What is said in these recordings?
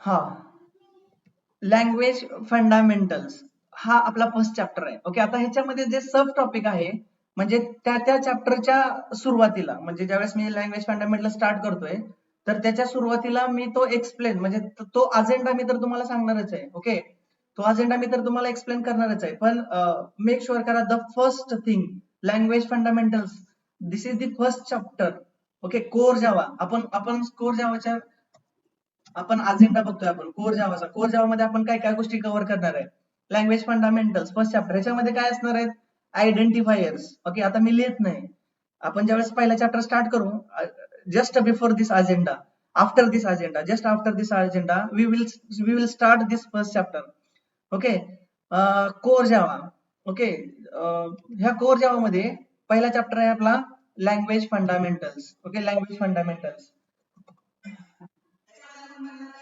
हा, language fundamentals हा आपला फर्स्ट चॅप्टर आहे. ओके, आता ह्याच्यामध्ये जे सब टॉपिक आहे म्हणजे त्या चॅप्टरच्या सुरुवातीला, म्हणजे ज्यावेळेस मी लँग्वेज फंडामेंटल स्टार्ट करतोय तर त्याच्या सुरुवातीला मी तो एक्सप्लेन म्हणजे तो अजेंडा मी तर तुम्हाला सांगणारच आहे. ओके, तो अजेंडा मी तर तुम्हाला एक्सप्लेन करणारच आहे, पण मेक शुअर करा the first thing language fundamentals, this is the first chapter. Okay, core जावा, आपण कोर जावाच्या आपण अजेंडा बघतोय. आपण कोर जावाचा, कोर जावा मध्ये आपण काय काय गोष्टी कव्हर करणार आहे. लँग्वेज फंडामेंटल्स फर्स्ट चॅप्टर, ह्याच्यामध्ये काय असणार आहेत, आयडेंटिफायर्स. ओके, आता मी लिहित नाही, आपण ज्यावेळेस पहिला चॅप्टर स्टार्ट करू, just before this agenda, after this agenda, just after this agenda we will start this first chapter. Okay, core Java. Okay, ह्या कोर जावा मध्ये पहिला चॅप्टर आहे आपला language fundamentals. Okay, language fundamentals,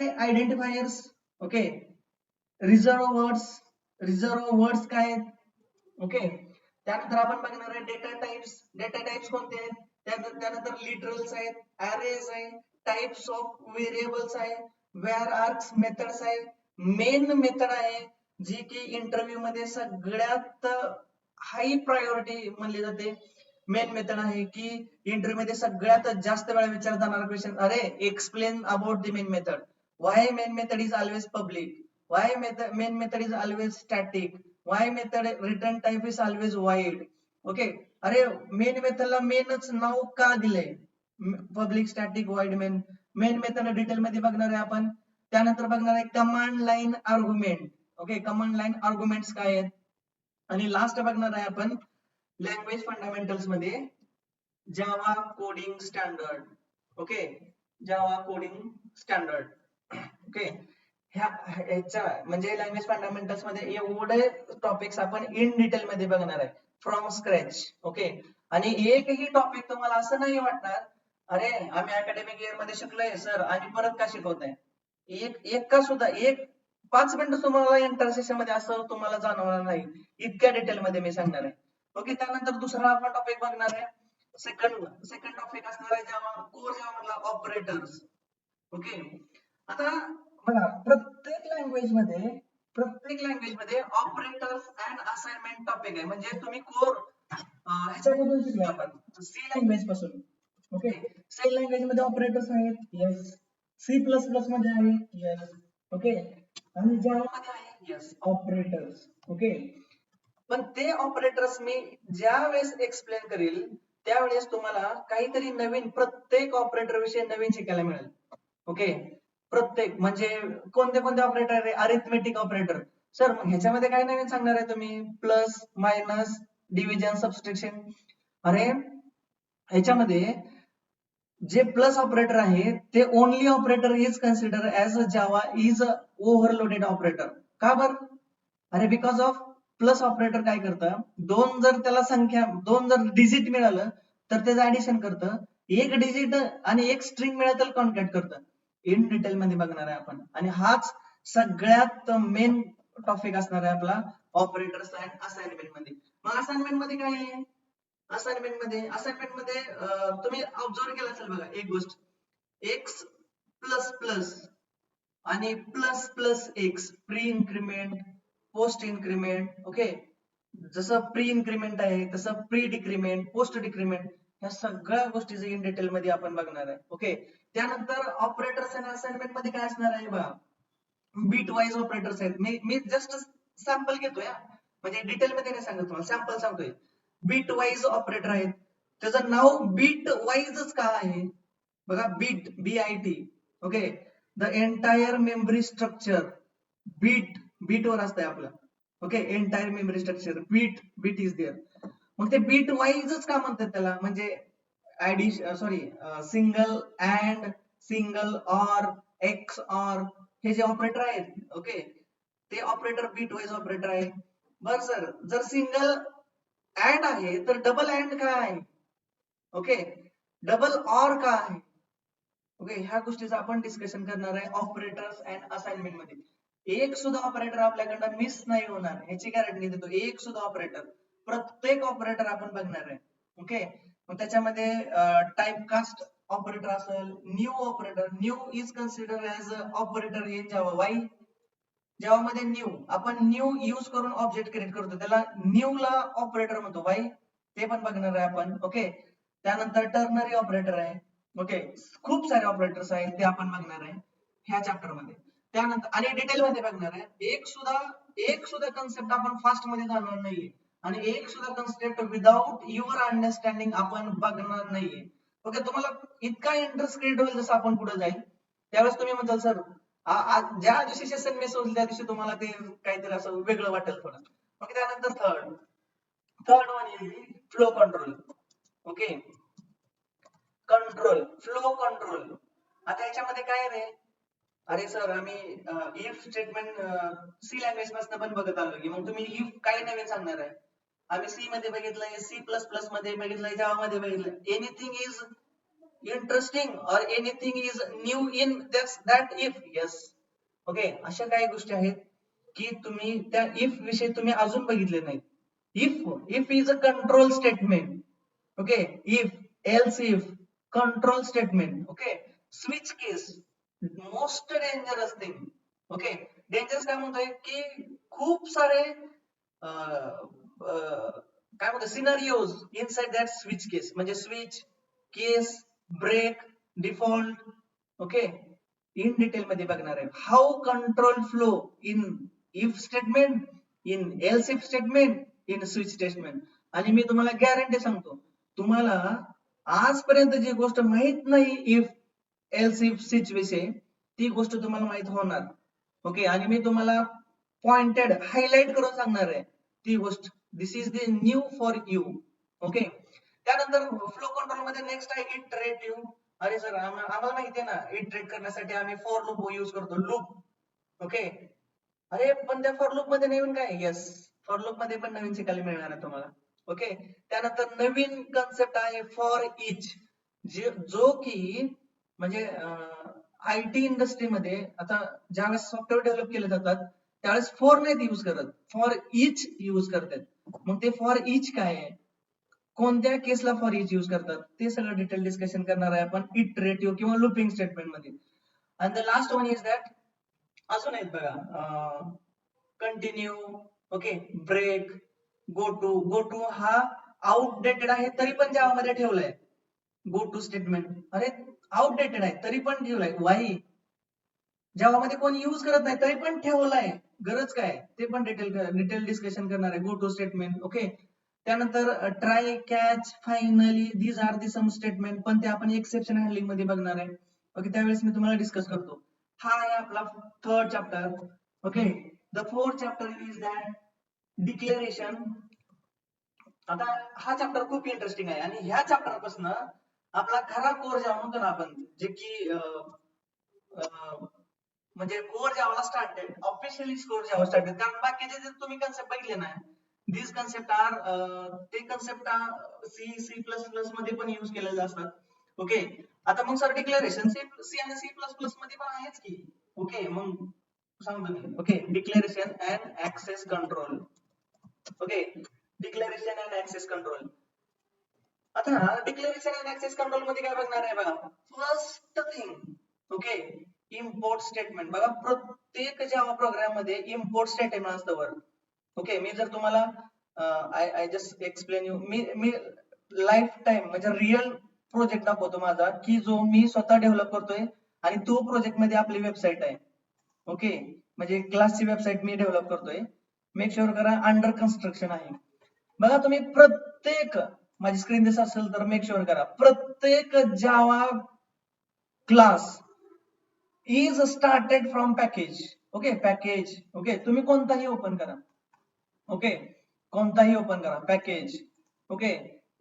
identifiers. Okay, reserve words काय आहेत. Okay, त्यानंतर आपण बघणार आहे डेटा टाइप्स. डेटा टाइप्स कोणते आहेत, त्यानंतर लिटरल्स आहेत, अरेज आहे, टाइप्स ऑफ व्हेरिएबल्स आहे, वेअर आर्क्स मेथड्स आहे, मेन मेथड आहे जी की इंटरव्ह्यू मध्ये सगळ्यात हाय प्रायोरिटी म्हणली जाते. मेन मेथड आहे की इंटरव्ह्यू मध्ये सगळ्यात जास्त वेळा विचारला जाणारा क्वेश्चन, अरे explain about the main method, why main method is always public, why main method is always static, why method return type is always void. Okay, अरे मेन मेथडला मेनच नाव का दिलंय, public static void main. Main method detail मध्ये बघणार आहे आपण. त्यानंतर बघणार आहे command line argument. Okay, command line arguments काय आहेत. आणि लास्ट बघणार आहे आपण लँग्वेज फंडामेंटल्स मध्ये Java coding standard. Okay, Java coding standard. Okay, ह्याच्या म्हणजे लँग्वेज फंडामेंटल्स मध्ये एवढे टॉपिक्स आपण इन डिटेल मध्ये बघणार आहे फ्रॉम स्क्रॅच. ओके, आणि एकही टॉपिक तुम्हाला असं नाही वाटणार अरे आम्ही अकॅडमिक इयर मध्ये शिकलोय सर आणि परत का शिकवताय, एक का सुद्धा एक 5 मिनिटं तुम्हाला इंटरसेशन मध्ये असं तुम्हाला जाणवणार नाही, इतक्या डिटेल मध्ये मी सांगणार आहे. ओके, त्यानंतर दुसरा आपण टॉपिक बघणार आहे, सेकंड टॉपिक असणार आहे जावा कोर जावा मधला ऑपरेटर्स. ओके, आता बघा प्रत्येक लँग्वेज मध्ये ऑपरेटर्स अँड असाइनमेंट टॉपिक आहे. म्हणजे तुम्ही कोर ह्याच्यामधून शिकले आपण सी लँग्वेज पासून. ओके, सी लँग्वेज मध्ये ऑपरेटर्स आहेत, येस. सी प्लस प्लस मध्ये आहे, येस. ओके, आणि जावा मध्ये आहे, येस, ऑपरेटर्स. ओके, पण ते ऑपरेटर्स मी ज्या वेळेस एक्सप्लेन करेल त्यावेळेस तुम्हाला काहीतरी नवीन प्रत्येक ऑपरेटर विषयी नवीन शिकायला मिळेल. ओके, प्रत्येक म्हणजे कोणते कोणते ऑपरेटर आहे, अरिथमेटिक ऑपरेटर. सर मग ह्याच्यामध्ये काय नवीन सांगणार आहे तुम्ही, प्लस मायनस डिव्हिजन सबस्ट्रॅक्शन. अरे ह्याच्यामध्ये जे प्लस ऑपरेटर आहे ते only operator is consider as a Java is overloaded operator. का बर, अरे बिकॉज ऑफ प्लस ऑपरेटर काय करतं, दोन जर त्याला संख्या, दोन जर डिजिट मिळालं तर त्याचं ऍडिशन करतं, एक डिजिट आणि एक स्ट्रिंग मिळालं तर कॉन्कॅट करतं. इन डिटेल मध्ये बघणार आहे आपण, आणि हाच सगळ्यात मेन टॉपिक असणार आहे आपला ऑपरेटर्स अँड असाइनमेंट मध्ये. मग असाइनमेंट मध्ये काय आहे, असाइनमेंट मध्ये तुम्ही ऑब्झर्व केलं असेल बघा एक गोष्ट, एक्स प्लस प्लस आणि plus plus x, pre increment post increment. Okay, जसं प्री इन्क्रीमेंट आहे तसं प्री डिक्रीमेंट पोस्ट डिक्रीमेंट, ह्या सगळ्या गोष्टी इन डिटेल मध्ये आपण बघणार आहे. ओके, त्यानंतर ऑपरेटर्स आणि असाइनमेंट मध्ये काय असणार आहे बघा, बीट वाईज ऑपरेटर्स आहेत. मी जस्ट सॅम्पल घेतोय, म्हणजे डिटेल मध्ये नाही सांगत तुम्हाला, सॅम्पल सांगतोय. बीट वाईज ऑपरेटर आहेत, त्याचं नाव बीट वाईजच का आहे बघा, bit BIT. Okay, the entire memory structure bit वर असतंय आपलं. Okay, entire memory structure bit is there. मग ते बीट वाईजच का म्हणतात त्याला, म्हणजे single and, single or, x or, हे जे ऑपरेटर आहेत. ओके, ते ऑपरेटर बीट वाईज ऑपरेटर आहे. बर सर, जर सिंगल अँड आहे तर डबल अँड का आहे, ओके, डबल ऑर का आहे. ओके, ह्या गोष्टीचं आपण डिस्कशन करणार आहे ऑपरेटर्स अँड असाइनमेंट मध्ये. एक सुद्धा ऑपरेटर आपल्याकडनं मिस नाही होणार ह्याची गॅरंटी देतो, एक सुद्धा ऑपरेटर, प्रत्येक ऑपरेटर आपण बघणार आहे. ओके, मग त्याच्यामध्ये टाइपकास्ट ऑपरेटर असेल, new operator, new is consider as operator in Java. Why? Java मध्ये न्यू, आपण न्यू यूज करून ऑब्जेक्ट क्रिएट करतो, त्याला न्यू ला ऑपरेटर म्हणतो. वाय? ते पण बघणार आहे आपण. ओके, त्यानंतर टर्नरी ऑपरेटर आहे. ओके, खूप सारे ऑपरेटर्स आहेत, ते आपण बघणार आहे ह्या चॅप्टर मध्ये. त्यानंतर आणि डिटेल मध्ये बघणार आहे. एक सुद्धा कन्सेप्ट आपण फास्ट मध्ये जाणार नाहीये आणि एक सुद्धा कन्सेप्ट विदाउट युअर अंडरस्टँडिंग आपण बघणार नाहीये. ओके, तुम्हाला इतका इंटरेस्ट क्रिएट होईल जसं आपण पुढे जाईल त्यावेळेस तुम्ही म्हणताल सर ज्या दिवशी सेशन मिस होईल त्या दिवशी तुम्हाला ते काहीतरी असं वेगळं वाटेल थोडं. ओके, त्यानंतर third one is flow control. Okay, control, flow control. आता याच्यामध्ये काय रे, अरे सर आम्ही इफ स्टेटमेंट सी लँग्वेज पासून पण बघत आलो की मग तुम्ही इफ काय नवीन सांगणार आहे? आम्ही सी मध्ये बघितलंय, सी प्लस प्लस मध्ये बघितलंय, जावा मध्ये बघितलंय. एनिथिंग इज इंटरेस्टिंग और anything is new in that if? Yes. Okay, अशा काही गोष्टी आहेत की तुम्ही त्या इफ विषयी तुम्ही अजून बघितले नाहीत. If is a control statement. Okay, if, else if, control statement. Okay, switch case, most dangerous thing. Okay, dangerous काय म्हणतोय की खूप सारे काय म्हणतो scenarios inside that switch case, म्हणजे switch case, break, default. Okay, in detail मध्ये बघणार आहे. How control flow in if statement, in else if statement, in switch statement. आणि मी तुम्हाला गॅरंटी सांगतो, तुम्हाला आजपर्यंत जी गोष्ट माहित नाही इफ एल्स इफ स्विच विषयी, ती गोष्ट तुम्हाला माहित होणार. ओके, आणि मी तुम्हाला पॉइंटेड हायलाइट करून सांगणार आहे ती गोष्ट. This is the new for you. Okay, त्यानंतर फ्लो कंट्रोल मध्ये नेक्स्ट आहे इटरेटिव्ह. अरे सर आम्हाला माहिती आहे ना, इटरेट करण्यासाठी आम्ही फॉर लूप यूज करतो, लूप. ओके, अरे पण त्या फॉर लूप मध्ये नवीन काय? यस, फॉर लूप मध्ये पण नवीन शिकायला मिळणार आहे तुम्हाला. ओके, त्यानंतर नवीन कन्सेप्ट आहे फॉर इच, जो की म्हणजे आयटी इंडस्ट्रीमध्ये आता ज्यावेळेस सॉफ्टवेअर डेव्हलप केले जातात त्यावेळेस फॉर नाहीत यूज करत, फॉर इच यूज करतात. मग ते फॉर इच काय आहे, कोणत्या केसला फॉर इच यूज करतात, ते सगळं डिटेल डिस्कशन करणार आहे आपण इटरेटिव्ह किंवा लूपिंग स्टेटमेंट मध्ये. आणि the last one is that अजून आहेत बघा, continue. Okay, break, go to हा आउटडेटेड आहे तरी पण जावा मध्ये ठेवलाय. गो टू स्टेटमेंट अरे आउटडेटेड आहे तरी पण ठेवलाय. वाई? जावा मध्ये कोणी यूज करत नाही तरी पण ठेवलाय, गरज काय? ते पण डिटेल डिस्कशन करणार आहे. Go to statement. ओके, त्यानंतर try, catch, finally, these are the some statement, पण ते आपण एक्सेप्शन हँडलिंग मध्ये बघणार आहे. ओके, त्यावेळेस मी तुम्हाला डिस्कस करतो. हा आहे आपला third chapter. Okay, the fourth chapter is that declaration. आता हा चॅप्टर खूप इंटरेस्टिंग आहे आणि ह्या चॅप्टर पासून आपला खरा कोर जावा म्हणतो ना आपण, जे की म्हणजे कोर जावाला started, officially core Java started. कारण बाकीचे जे तुम्ही कन्सेप्ट बघितले ना, दिस कन्सेप्ट आर ते concept C C plus plus मध्ये पण यूज केलेले असतात. ओके, आता मग सर डिक्लेरेशन सी आणि सी प्लस प्लस मध्ये पण आहेच की. ओके, मग सांगतो मी. Okay, declaration and access control. Okay, declaration and access control. आता डिक्लेरेशन अँड ऍक्सेस कंट्रोल मध्ये काय बघणार आहे बघा. First thing, okay, import statement. बघा प्रत्येक जावा प्रोग्राम मध्ये इम्पोर्ट स्टेटमेंट असतं वर. ओके, मी जर तुम्हाला I just explain you, me life time म्हणजे रिअल प्रोजेक्ट दाखवतो माझा की जो मी स्वतः डेव्हलप करतोय आणि तो प्रोजेक्ट मध्ये आपली वेबसाईट आहे. ओके, म्हणजे क्लासची वेबसाईट मी डेव्हलप करतोय. मेक शुअर करा अंडर कन्स्ट्रक्शन आहे. बघा तुम्ही प्रत्येक, माझी स्क्रीन दिसत असेल तर मेक शुअर करा, प्रत्येक Java class is started from package. Okay, package. Okay, तुम्ही कोणताही ओपन करा. ओके, कोणताही ओपन करा, package. Okay,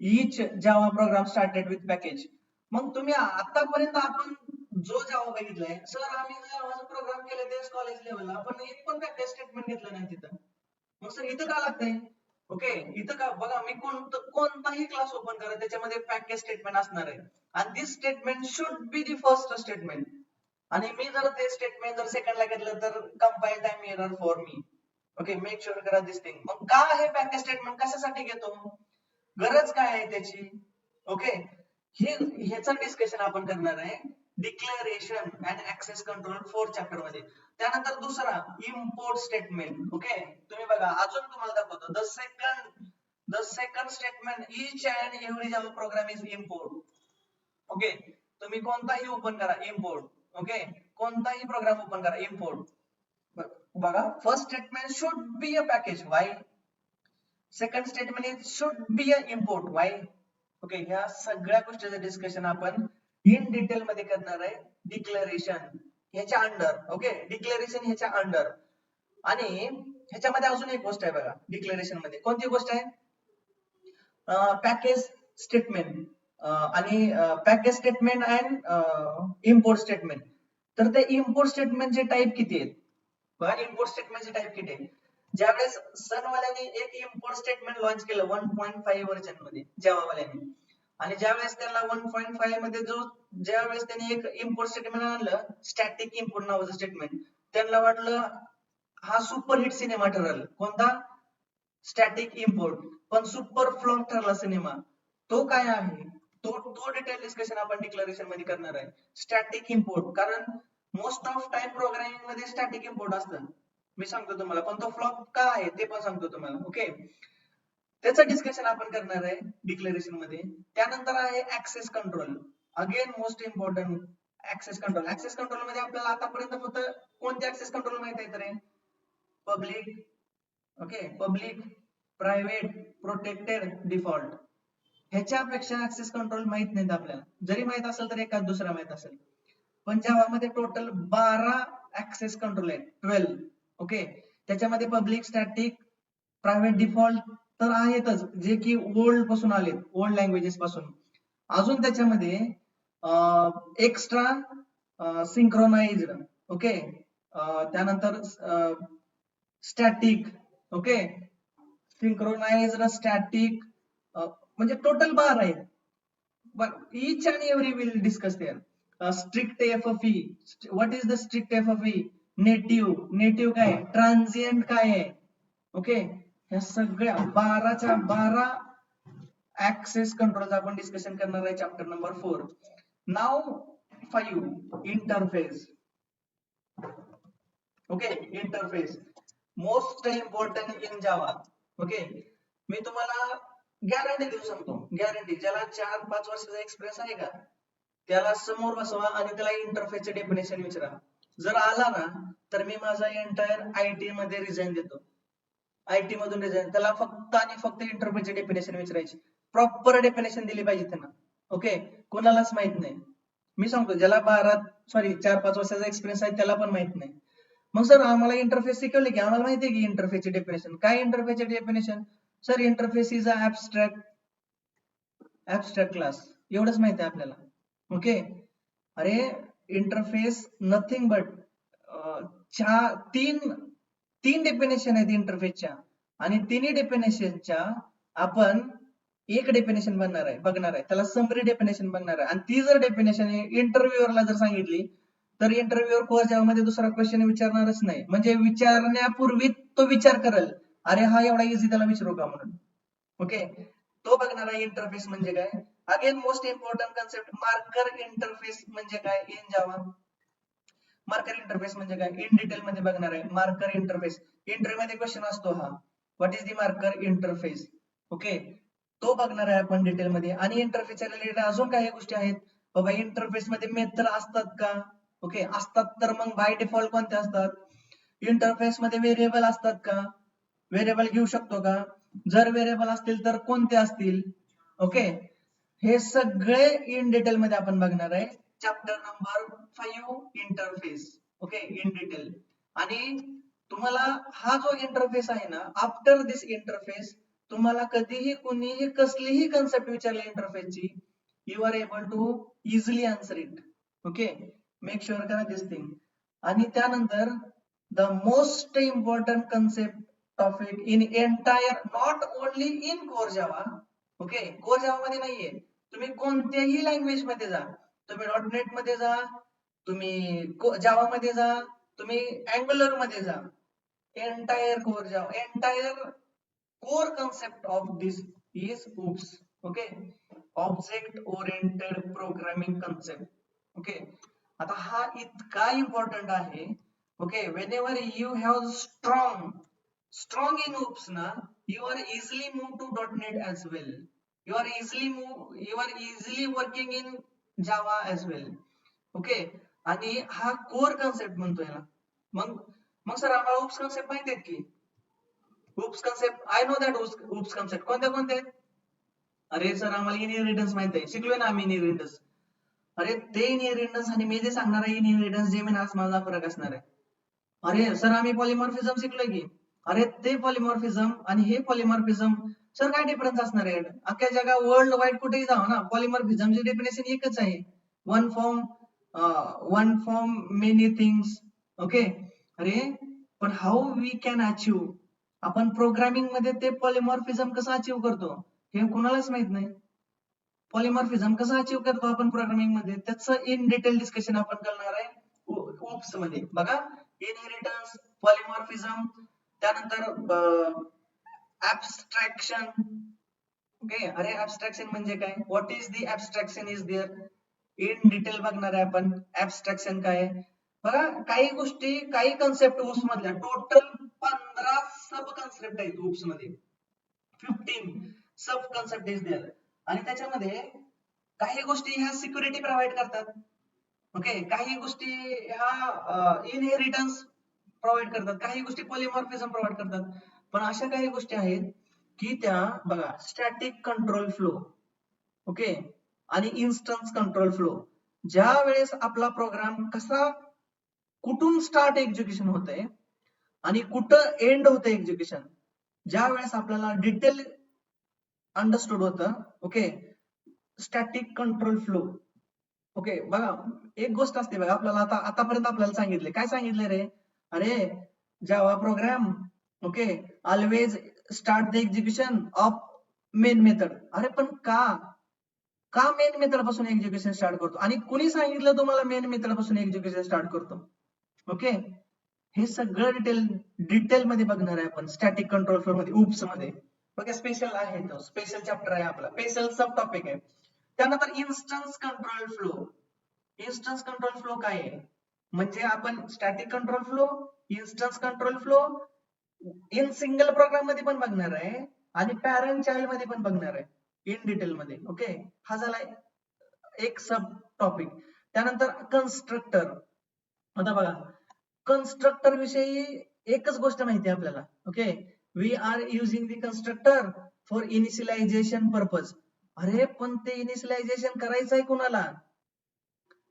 each Java program started with package. मग तुम्ही आतापर्यंत आपण जो जावा बघितलाय, सर आम्ही जावाचा प्रोग्राम केले तेच कॉलेज लेवलला, पण एक पण पॅकेज स्टेटमेंट घेतलं नाही तिथं. मग सर इथं का लागतंय? ओके, इथं का बघा, मी कोणताही क्लास ओपन करा त्याच्यामध्ये पॅकेज स्टेटमेंट असणार आहे आणि this statement should be the first statement. आणि मी जर ते स्टेटमेंट जर सेकंडला घेतलं तर compile time error for me. Okay, make sure करा दिस थिंग. मग काय आहे पॅकेज स्टेटमेंट, कशासाठी घेतो, गरज काय आहे त्याची? ओके, ह्याचा डिस्कशन आपण करणार आहे declaration and access control 4 chapter मध्ये. त्यानंतर दुसरा इम्पोर्ट स्टेटमेंट. ओके, तुम्ही बघा अजून तुम्हाला दाखवतो the second statement each and every Java program is import. Okay, तुम्ही कोणताही ओपन करा इम्पोर्ट. ओके, कोणताही प्रोग्राम ओपन करा इम्पोर्ट. बघा, first statement should be a package. Why? Second statement is should be a import. Why? Okay, ह्या सगळ्या गोष्टीचं discussion आपण इन डिटेल मध्ये करणार आहे डिक्लेरेशन ह्याच्या अंडर. ओके, डिक्लेरेशन ह्याच्या अंडर. आणि ह्याच्यामध्ये अजून एक गोष्ट आहे बघा, डिक्लेरेशन मध्ये कोणती गोष्ट आहे? पॅकेज स्टेटमेंट आणि package statement and import statement. तर ते इम्पोर्ट स्टेटमेंटचे टाईप किती आहेत बघा. इम्पोर्ट स्टेटमेंटचे टाईप किती आहेत? ज्यावेळेस सनवाल्यांनी एक इम्पोर्ट स्टेटमेंट लॉन्च केलं 1.5 व्हर्जन मध्ये जावावाल्यांनी, आणि ज्यावेळेस त्याला 1.5 मध्ये ज्यावेळेस त्यांनी एक इम्पोर्ट स्टेटमेंट आणलं स्टॅटिक इम्पोर्ट नावाचं स्टेटमेंट, त्यांना वाटलं हा सुपर हिट सिनेमा ठरल. कोणता? Static import. पण सुपर फ्लॉप ठरला सिनेमा. तो काय आहे? तो डिटेल डिस्कशन आपण डिक्लेरेशन मध्ये करणार आहे. स्टॅटिक इम्पोर्ट, कारण मोस्ट ऑफ टाइम प्रोग्रामिंग मध्ये स्टॅटिक इम्पोर्ट असतं, मी सांगतो तुम्हाला. पण तो फ्लॉप का आहे ते पण सांगतो तुम्हाला. ओके, त्याचं डिस्कशन आपण करणार आहे डिक्लेरेशन मध्ये. त्यानंतर आहे access control. Again most important access control. Access control मध्ये आपल्याला आतापर्यंत फक्त कोणते ऍक्सेस कंट्रोल माहित आहे तर public. Okay, public, private, protected, default. ह्याच्यापेक्षा ऍक्सेस कंट्रोल माहित नाहीत आपल्याला. जरी माहित असेल तर एखाद दुसरा माहित असेल. पण जावामध्ये टोटल 12 ऍक्सेस कंट्रोल आहेत. 12. ओके, त्याच्यामध्ये पब्लिक, स्टॅटिक, प्रायव्हेट, डिफॉल्ट तर आहेतच, जे की ओल्ड पासून आलेत, ओल्ड लँग्वेजेस पासून. अजून त्याच्यामध्ये एक्स्ट्रा सिंक्रोनाइज्ड. ओके, त्यानंतर स्टॅटिक. ओके, सिंक्रोनाइज्ड, स्टॅटिक, म्हणजे टोटल 12 आहेत. But each and every will discuss there. Strict FFE. What is the strict FFE? Native काय आहे? Transient काय आहे? ओके, ह्या सगळ्या 12च्या 12 ऍक्सेस कंट्रोल आपण डिस्कशन करणार आहे चॅप्टर नंबर 4. नाव 5 interface. Okay, interface most important in Java. Okay, मी तुम्हाला गॅरंटी देऊ सांगतो, गॅरंटी. ज्याला 4-5 वर्षाचा एक्सपिरियन्स आहे का त्याला समोर बसवा आणि त्याला इंटरफेसचे डेफिनेशन विचारा. जर आला ना तर मी माझा एंटायर आयटी मध्ये रिझाईन देतो. आयटी मधून रिझाईन. त्याला फक्त आणि फक्त इंटरफेसचे डेफिनेशन विचारायची, प्रॉपर डेफिनेशन दिली पाहिजे त्यांना. ओके, कोणालाच माहित नाही. मी सांगतो ज्याला 4-5 वर्षाचा एक्सपिरियन्स आहे त्याला पण माहित नाही. मग सर आम्हाला इंटरफेस शिकवले की आम्हाला माहिती आहे की इंटरफेसचे डेफिनेशन काय. इंटरफेसचे definition sir, interface is a abstract class, एवढंच माहिती आहे आपल्याला. ओके, अरे इंटरफेस नथिंग बट तीन डेफिनेशन आहेत इंटरफेसच्या, आणि तिन्ही डेफिनेशनच्या आपण एक डेफिनेशन बघणार आहे त्याला समरी डेफिनेशन बघणार आहे. आणि ती जर डेफिनेशन इंटरव्ह्यूअरला जर सांगितली तर इंटरव्ह्यूअर कोर जावा मध्ये दुसरा क्वेश्चन विचारणारच नाही. म्हणजे विचारण्यापूर्वी तो विचार करेल, अरे हा एवढा इझी त्याला विचारू का म्हणून. ओके, तो बघणार आहे इंटरफेस म्हणजे काय. Again most important concept marker interface म्हणजे काय इन जावा. मार्कर इंटरफेस म्हणजे काय इन डिटेल मध्ये बघणार आहे. मार्कर इंटरफेस इंटरव्ह्यू मध्ये क्वेश्चन असतो हा, what is the marker interface. Okay, तो बघणार आहे आपण डिटेल मध्ये. आणि इंटरफेसच्या रिलेटेड अजून काही गोष्टी आहेत बाबा. इंटरफेस मध्ये मेथड असतात का? ओके, असतात तर मग बाय डिफॉल्ट कोणते असतात? इंटरफेस मध्ये व्हेरिएबल असतात का? व्हेरिएबल घेऊ शकतो का? जर व्हेरिएबल असतील तर कोणते असतील? ओके, हे सगळे इन डिटेल मध्ये आपण बघणार आहे chapter number 5 interface. Okay, in detail. आणि तुम्हाला हा जो इंटरफेस आहे ना, आफ्टर दिस इंटरफेस तुम्हाला कधीही कुणीही कसलीही कन्सेप्ट विचारली इंटरफेसची, you are able to easily answer it. Okay, make sure करा दिस थिंग. आणि त्यानंतर the most important concept topic in entire, not only in core Java. Okay, core Java मध्ये नाहीये, तुम्ही कोणत्याही लँग्वेज मध्ये जा, तुम्ही .NET मध्ये जा, तुम्ही जावा मध्ये जा, तुम्ही अँग्युलर मध्ये जा, entire core Java, entire core concept of this is OOPS. Okay, object oriented programming concept. Okay, आता हा इतका इम्पॉर्टंट आहे. Okay, whenever you have strong in OOPS na, you are easily move to .NET as well. You are easily working in Java as well. Okay, आणि हा core concept म्हणतोय ना. मग मग सर आम्हाला OOPS कन्सेप्ट माहिती आहेत की. OOPS concept I know that OOPS concept कोणत्या कोणत्या आहेत. अरे सर आम्हाला इनहेरिटन्स माहिती आहे, शिकलोय ना आम्ही इनहेरिटन्स. अरे ते इनहेरिटन्स आणि मी जे सांगणार आहे इनहेरिटन्स जेमिन आज माझा फरक असणार आहे. अरे सर आम्ही पॉलिमॉर्फिझम शिकलोय की. अरे ते पॉलिमॉर्फिझम आणि हे पॉलिमॉर्फिझम सर काय डिफरन्स असणार आहे. अख्ख्या जगा वर्ल्ड वाईड कुठेही जावा ना, पॉलिमॉर्फिझमची डेफिनेशन एकच आहे, one form many things. Okay, अरे पण हाऊ वी कॅन अचीव, आपण प्रोग्रामिंग मध्ये ते पॉलिमॉर्फिझम कसं अचीव करतो हे कुणालाच माहित नाही. पॉलिमॉर्फिझम कसं अचीव करतो आपण प्रोग्रामिंग मध्ये, त्याचं इन डिटेल डिस्कशन आपण करणार आहे OOPS मध्ये. बघा, इनहेरिटन्स, पॉलिमॉर्फिझम, त्यानंतर ऍब्स्ट्रॅक्शन. ओके, अरे ऍब्स्ट्रॅक्शन म्हणजे काय, what is the abstraction is there, in detail बघणार आहे आपण ऍब्स्ट्रॅक्शन काय आहे. बघा, काही गोष्टी, काही कन्सेप्ट OOPS मधल्या टोटल 15 सब कन्सेप्ट आहेत OOPS मध्ये. 15 सब कन्सेप्ट इज देअर. आणि त्याच्यामध्ये काही गोष्टी ह्या सिक्युरिटी प्रोव्हाइड करतात. ओके, काही गोष्टी ह्या इनहेरिटन्स प्रोव्हाइड करतात, काही गोष्टी पॉलिमॉर्फिझम प्रोव्हाइड करतात. पण अशा काही गोष्टी आहेत की त्या बघा, स्टॅटिक कंट्रोल फ्लो, ओके, आणि इन्स्टन्स कंट्रोल फ्लो. ज्या वेळेस आपला प्रोग्राम कसा, कुठून स्टार्ट एक्झिक्युशन होतंय आणि कुठं एंड होतं एक्झिक्युशन, ज्या वेळेस आपल्याला डिटेल अंडरस्टूड होतं. Okay, static control flow. Okay, बघा एक गोष्ट असते बघा, आपल्याला आतापर्यंत आपल्याला सांगितले, काय सांगितले रे, अरे Java program, okay, always start the execution of main method. अरे पण का मेन मेथड पासून एक्झिक्युशन स्टार्ट करतो, आणि कुणी सांगितलं तुम्हाला मेन मेथड पासून एक्झिक्युशन स्टार्ट करतो. ओके, हे सगळं डिटेल मध्ये बघणार आहे आपण स्टॅटिक कंट्रोल फ्लो मध्ये, OOPS मध्ये. ओके, स्पेशल आहे, तो स्पेशल चॅप्टर आहे आपला, स्पेशल सब टॉपिक आहे. त्यानंतर instance control flow. Instance control flow काय आहे, म्हणजे आपण static control flow, instance control flow in single program मध्ये पण बघणार आहे आणि पॅरेंट चाइल्ड मध्ये पण बघणार आहे इन डिटेल मध्ये. ओके, हा झाला एक सब टॉपिक. त्यानंतर कन्स्ट्रक्टर. आता बघा, कन्स्ट्रक्टर विषयी एकच गोष्ट माहिती आहे आपल्याला. Okay, we are using the constructor for initialization purpose. अरे पण ते इनिशियलायझेशन करायचं आहे कुणाला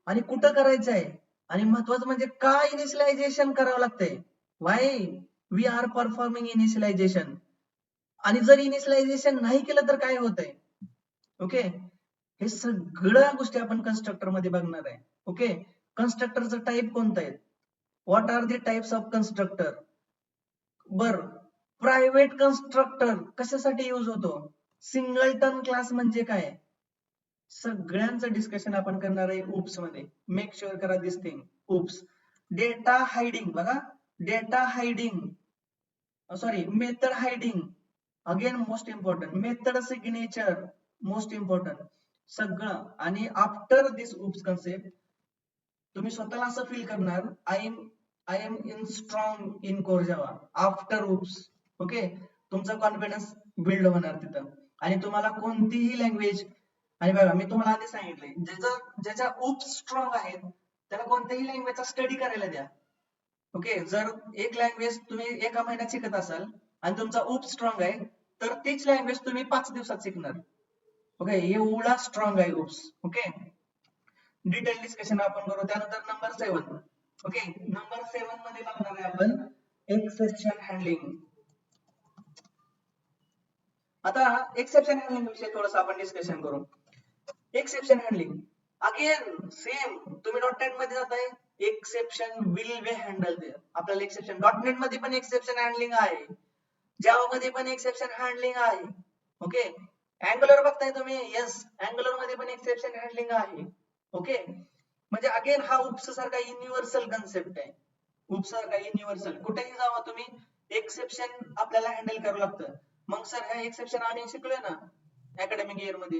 आणि कुठं करायचं आहे, आणि महत्वाचं म्हणजे का इनिशियलायझेशन करावं लागतंय, why we are performing initialization, आणि जर इनिशियलायझेशन नाही केलं तर काय होतंय. ओके, हे सगळ्या गोष्टी आपण कन्स्ट्रक्टर मध्ये बघणार आहे. ओके, कन्स्ट्रक्टरचं टाईप कोणतं आहे, what are the types of constructor. बर, प्रायव्हेट कन्स्ट्रक्टर कशासाठी यूज होतो, सिंगलटन क्लास म्हणजे काय, सगळ्यांचं डिस्कशन आपण करणार आहे OOPS मध्ये. मेक शुअर करा this thing OOPS. Data hiding, बघा data hiding, sorry method hiding, again most important, method signature most important, सगळं. आणि आफ्टर दिस OOPS कन्सेप्ट तुम्ही स्वतःला असं फील करणार, I am in strong in core Java after OOPS. Okay, तुमचा confidence build होणार तिथं, आणि तुम्हाला कोणतीही लँग्वेज, आणि बघा मी तुम्हाला आधी सांगितलंय, ज्याच्या OOPS स्ट्रॉंग आहेत त्याला कोणत्याही लँग्वेजचा स्टडी करायला द्या. ओके, जर एक लँग्वेज तुम्ही एका महिन्यात शिकत असाल आणि तुमचा OOPS स्ट्रॉंग आहे, तर तीच लँग्वेज तुम्ही 5 दिवसात शिकणार. ओके, एवढा स्ट्रॉंग आहे OOPS. ओके, डिटेल डिस्कशन आपण करू. त्यानंतर नंबर 7. ओके, नंबर 7 मध्ये बघणार आहे आपण एक्सेप्शन हँडलिंग. आता एक्सेप्शन हँडलिंग विषयी थोडंसं आपण डिस्कशन करू. एक्सेप्शन हँडलिंग अगेन सेम, तुम्ही .NET मध्ये जाताय, exception will be handle there. आपल्याला एक्सेप्शन .NET मध्ये पण एक्सेप्शन हँडलिंग आहे, जावा मध्ये पण एक्सेप्शन हँडलिंग आहे. ओके, अँग्युलर बघताय तुम्ही, यस अँग्युलर मध्ये पण एक्सेप्शन हँडलिंग आहे. ओके, म्हणजे अगेन हा OOPS सारखा युनिव्हर्सल कन्सेप्ट आहे. OOPS सारखा युनिव्हर्सल, कुठेही जावा तुम्ही एक्सेप्शन आपल्याला हँडल करावं लागतं. मग सर ह्या एक्सेप्शन आम्ही शिकलोय ना, अकॅडमिक इयर मध्ये.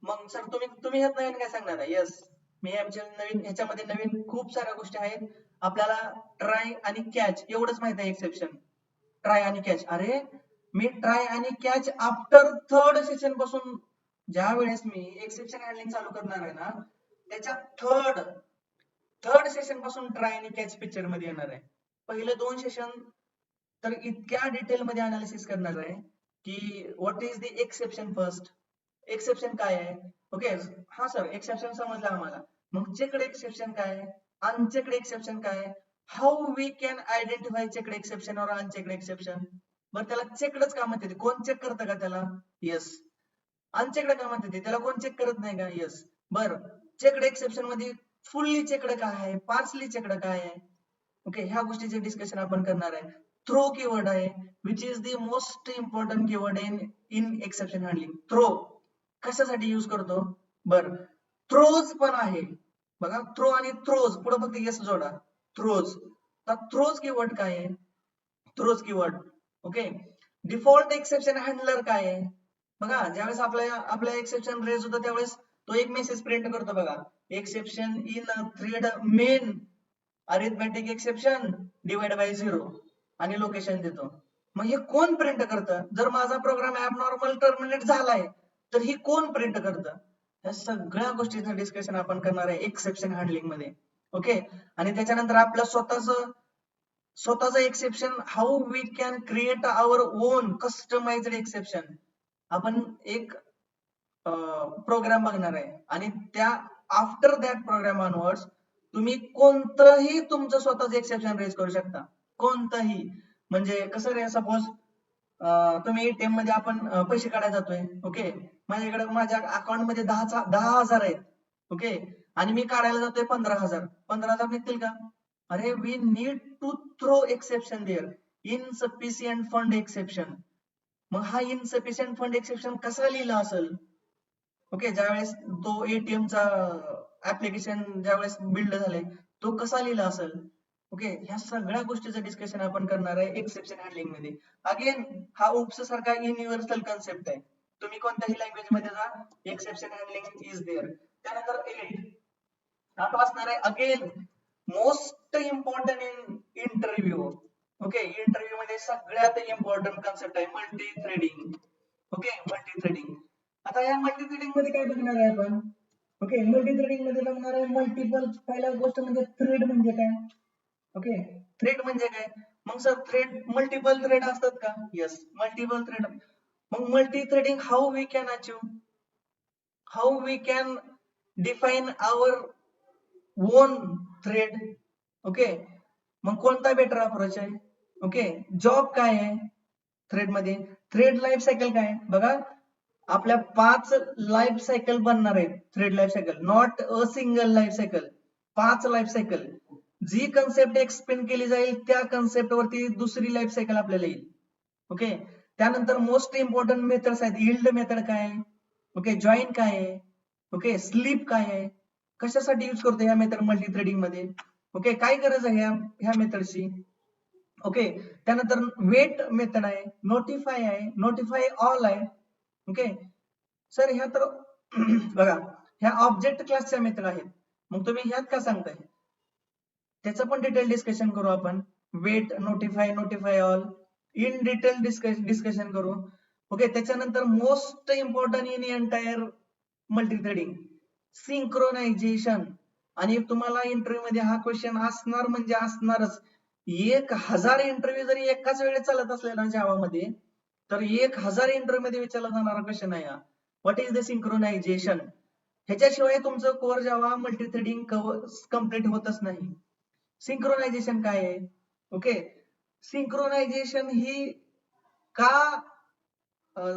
मग सर तुम्ही ह्यात नवीन काय सांगणार आहे? यस, मी ह्याच्यामध्ये नवीन खूप साऱ्या गोष्टी आहेत. आपल्याला ट्राय आणि कॅच एवढंच माहित आहे एक्सेप्शन. ट्राय आणि कॅच. अरे मी ट्राय आणि कॅच आफ्टर थर्ड सेशन पासून ज्या वेळेस मी एक्सेप्शन हँडलिंग चालू करणार आहे ना, त्याच्या थर्ड सेशन पासून ट्राय आणि कॅच पिक्चर मध्ये येणार आहे. पहिले 2 सेशन तर इतक्या डिटेल मध्ये अनालिसिस करणार आहे की what is the exception first, exception काय आहे. ओके, हा सर एक्सेप्शन समजलं आम्हाला. मग चेकड एक्सेप्शन काय आहे, अनचेकड एक्सेप्शन काय आहे, how we can identify checked exception और अनचेकड एक्सेप्शन. बरं त्याला चेकडच का म्हणते, कोण चेक करतं का त्याला? येस. अनचेकड का म्हणते त्याला कोण चेक करत नाही का? येस. बरं चेकड एक्सेप्शन मध्ये फुल्ली चेकड काय आहे, पार्सली चेकड काय आहे. ओके, ह्या गोष्टीचे डिस्कशन आपण करणार आहे. थ्रो कीवर्ड आहे which is the most important keyword in exception handling. Throw कशासाठी यूज करतो? बर थ्रोज पण आहे बघा, थ्रो आणि थ्रोज पुढे फक्त येस जोडा. थ्रोज. थ्रोज कीवर्ड काय आहे? Throws keyword. Okay, default exception handler काय आहे? बघा ज्यावेळेस आपल्या एक्सेप्शन रेज होतं त्यावेळेस तो एक मेसेज प्रिंट करतो बघा, exception in thread main arithmetic exception divide by 0 आणि लोकेशन देतो. मग हे कोण प्रिंट करतं? जर माझा प्रोग्राम ऍबनॉर्मल टर्मिनेट झालाय तर ही कोण प्रिंट करतं? या सगळ्या गोष्टीचं डिस्कशन आपण करणार आहे एक्सेप्शन हँडलिंग मध्ये. ओके, आणि त्याच्यानंतर आपलं स्वतःचं exception, how we can create our own customized exception. आपण एक प्रोग्राम बघणार आहे आणि त्या आफ्टर दॅट प्रोग्राम ऑनवर्ड्स तुम्ही कोणतंही तुमचं स्वतःच एक्सेप्शन रेज करू शकता. कोणतंही म्हणजे कसं रे, सपोज तुम्ही एटीएम मध्ये आपण पैसे काढायला जातोय. ओके, माझ्याकडे माझ्या अकाउंट मध्ये 10,000 आहेत. ओके, आणि मी काढायला जातोय 15,000. 15,000 निघतील का? अरे we need to throw exception there, insufficient fund exception. मग हा इनसफिशियंट फंड एक्सेप्शन कसा लिहिला असेल? ओके, ज्यावेळेस तो एटीएमचा ऍप्लिकेशन ज्यावेळेस बिल्ड झाले तो कसा लिहिला असेल? ओके, ह्या सगळ्या गोष्टीचं डिस्कशन आपण करणार आहे एक्सेप्शन हँडलिंग मध्ये. अगेन हा ओप्स सारखा युनिव्हर्सल कन्सेप्ट आहे. तुम्ही कोणत्याही लँग्वेज मध्ये जा, एक्सेप्शन हँडलिंग इज देअर. त्यानंतर 8 आता असणार आहे again most important in interview. Okay, interview मध्ये सगळ्यात इम्पॉर्टंट कन्सेप्ट आहे multi threading. Okay, multi threading. आता या मल्टी थ्रेडिंग मध्ये काय बघणार आहे आपण? ओके, मल्टी थ्रेडिंग मध्ये बघणार आहे मल्टिपल. पहिला गोष्ट म्हणजे थ्रेड म्हणजे काय? ओके, थ्रेड म्हणजे काय? मग सर थ्रेड मल्टिपल थ्रेड असतात का? Yes, multiple thread. मग multi threading how we can achieve, how we can define our own thread. Okay, मग कोणता बेटर अप्रोच आहे? ओके, जॉब काय आहे थ्रेड मध्ये? थ्रेड लाईफ सायकल काय? बघा आपल्या 5 लाईफ सायकल बनणार आहेत thread life cycle, not a single life cycle. 5 life cycle. जी कन्सेप्ट एक्सप्लेन केली जाईल त्या कन्सेप्ट वरती दुसरी लाईफ सायकल आपल्याला येईल. ओके, त्यानंतर मोस्ट इम्पॉर्टंट मेथड्स आहेत. यील्ड मेथड काय आहे? ओके, जॉईन काय आहे? ओके, स्लीप काय आहे? कशासाठी यूज करतो ह्या मेथड मल्टी थ्रेडिंग मध्ये? ओके, काय गरज आहे ह्या मेथडची? ओके, त्यानंतर वेट मेथड आहे, नोटिफाय आहे, नोटिफाय ऑल आहे. ओके सर, ह्या तर बघा ह्या ऑब्जेक्ट क्लासच्या मेथड आहेत. मग तुम्ही ह्यात का सांगताय? त्याचं पण डिटेल डिस्कशन करू आपण. Wait, notify, notify all in detail discussion करू. ओके, त्याच्यानंतर most important in entire multi threading, synchronization. आणि तुम्हाला इंटरव्ह्यू मध्ये हा क्वेश्चन असणार म्हणजे असणारच. 1000 इंटरव्ह्यू जरी एकाच वेळेस चालत असले ना जावा मध्ये, तर 1000 इंटरव्ह्यू मध्ये विचारला जाणारा क्वेश्चन आहे हा. What is the synchronization? ह्याच्याशिवाय तुमचं core Java multi threading complete होतच नाही. सिंक्रोनायझेशन काय आहे? ओके, सिंक्रोनायझेशन ही का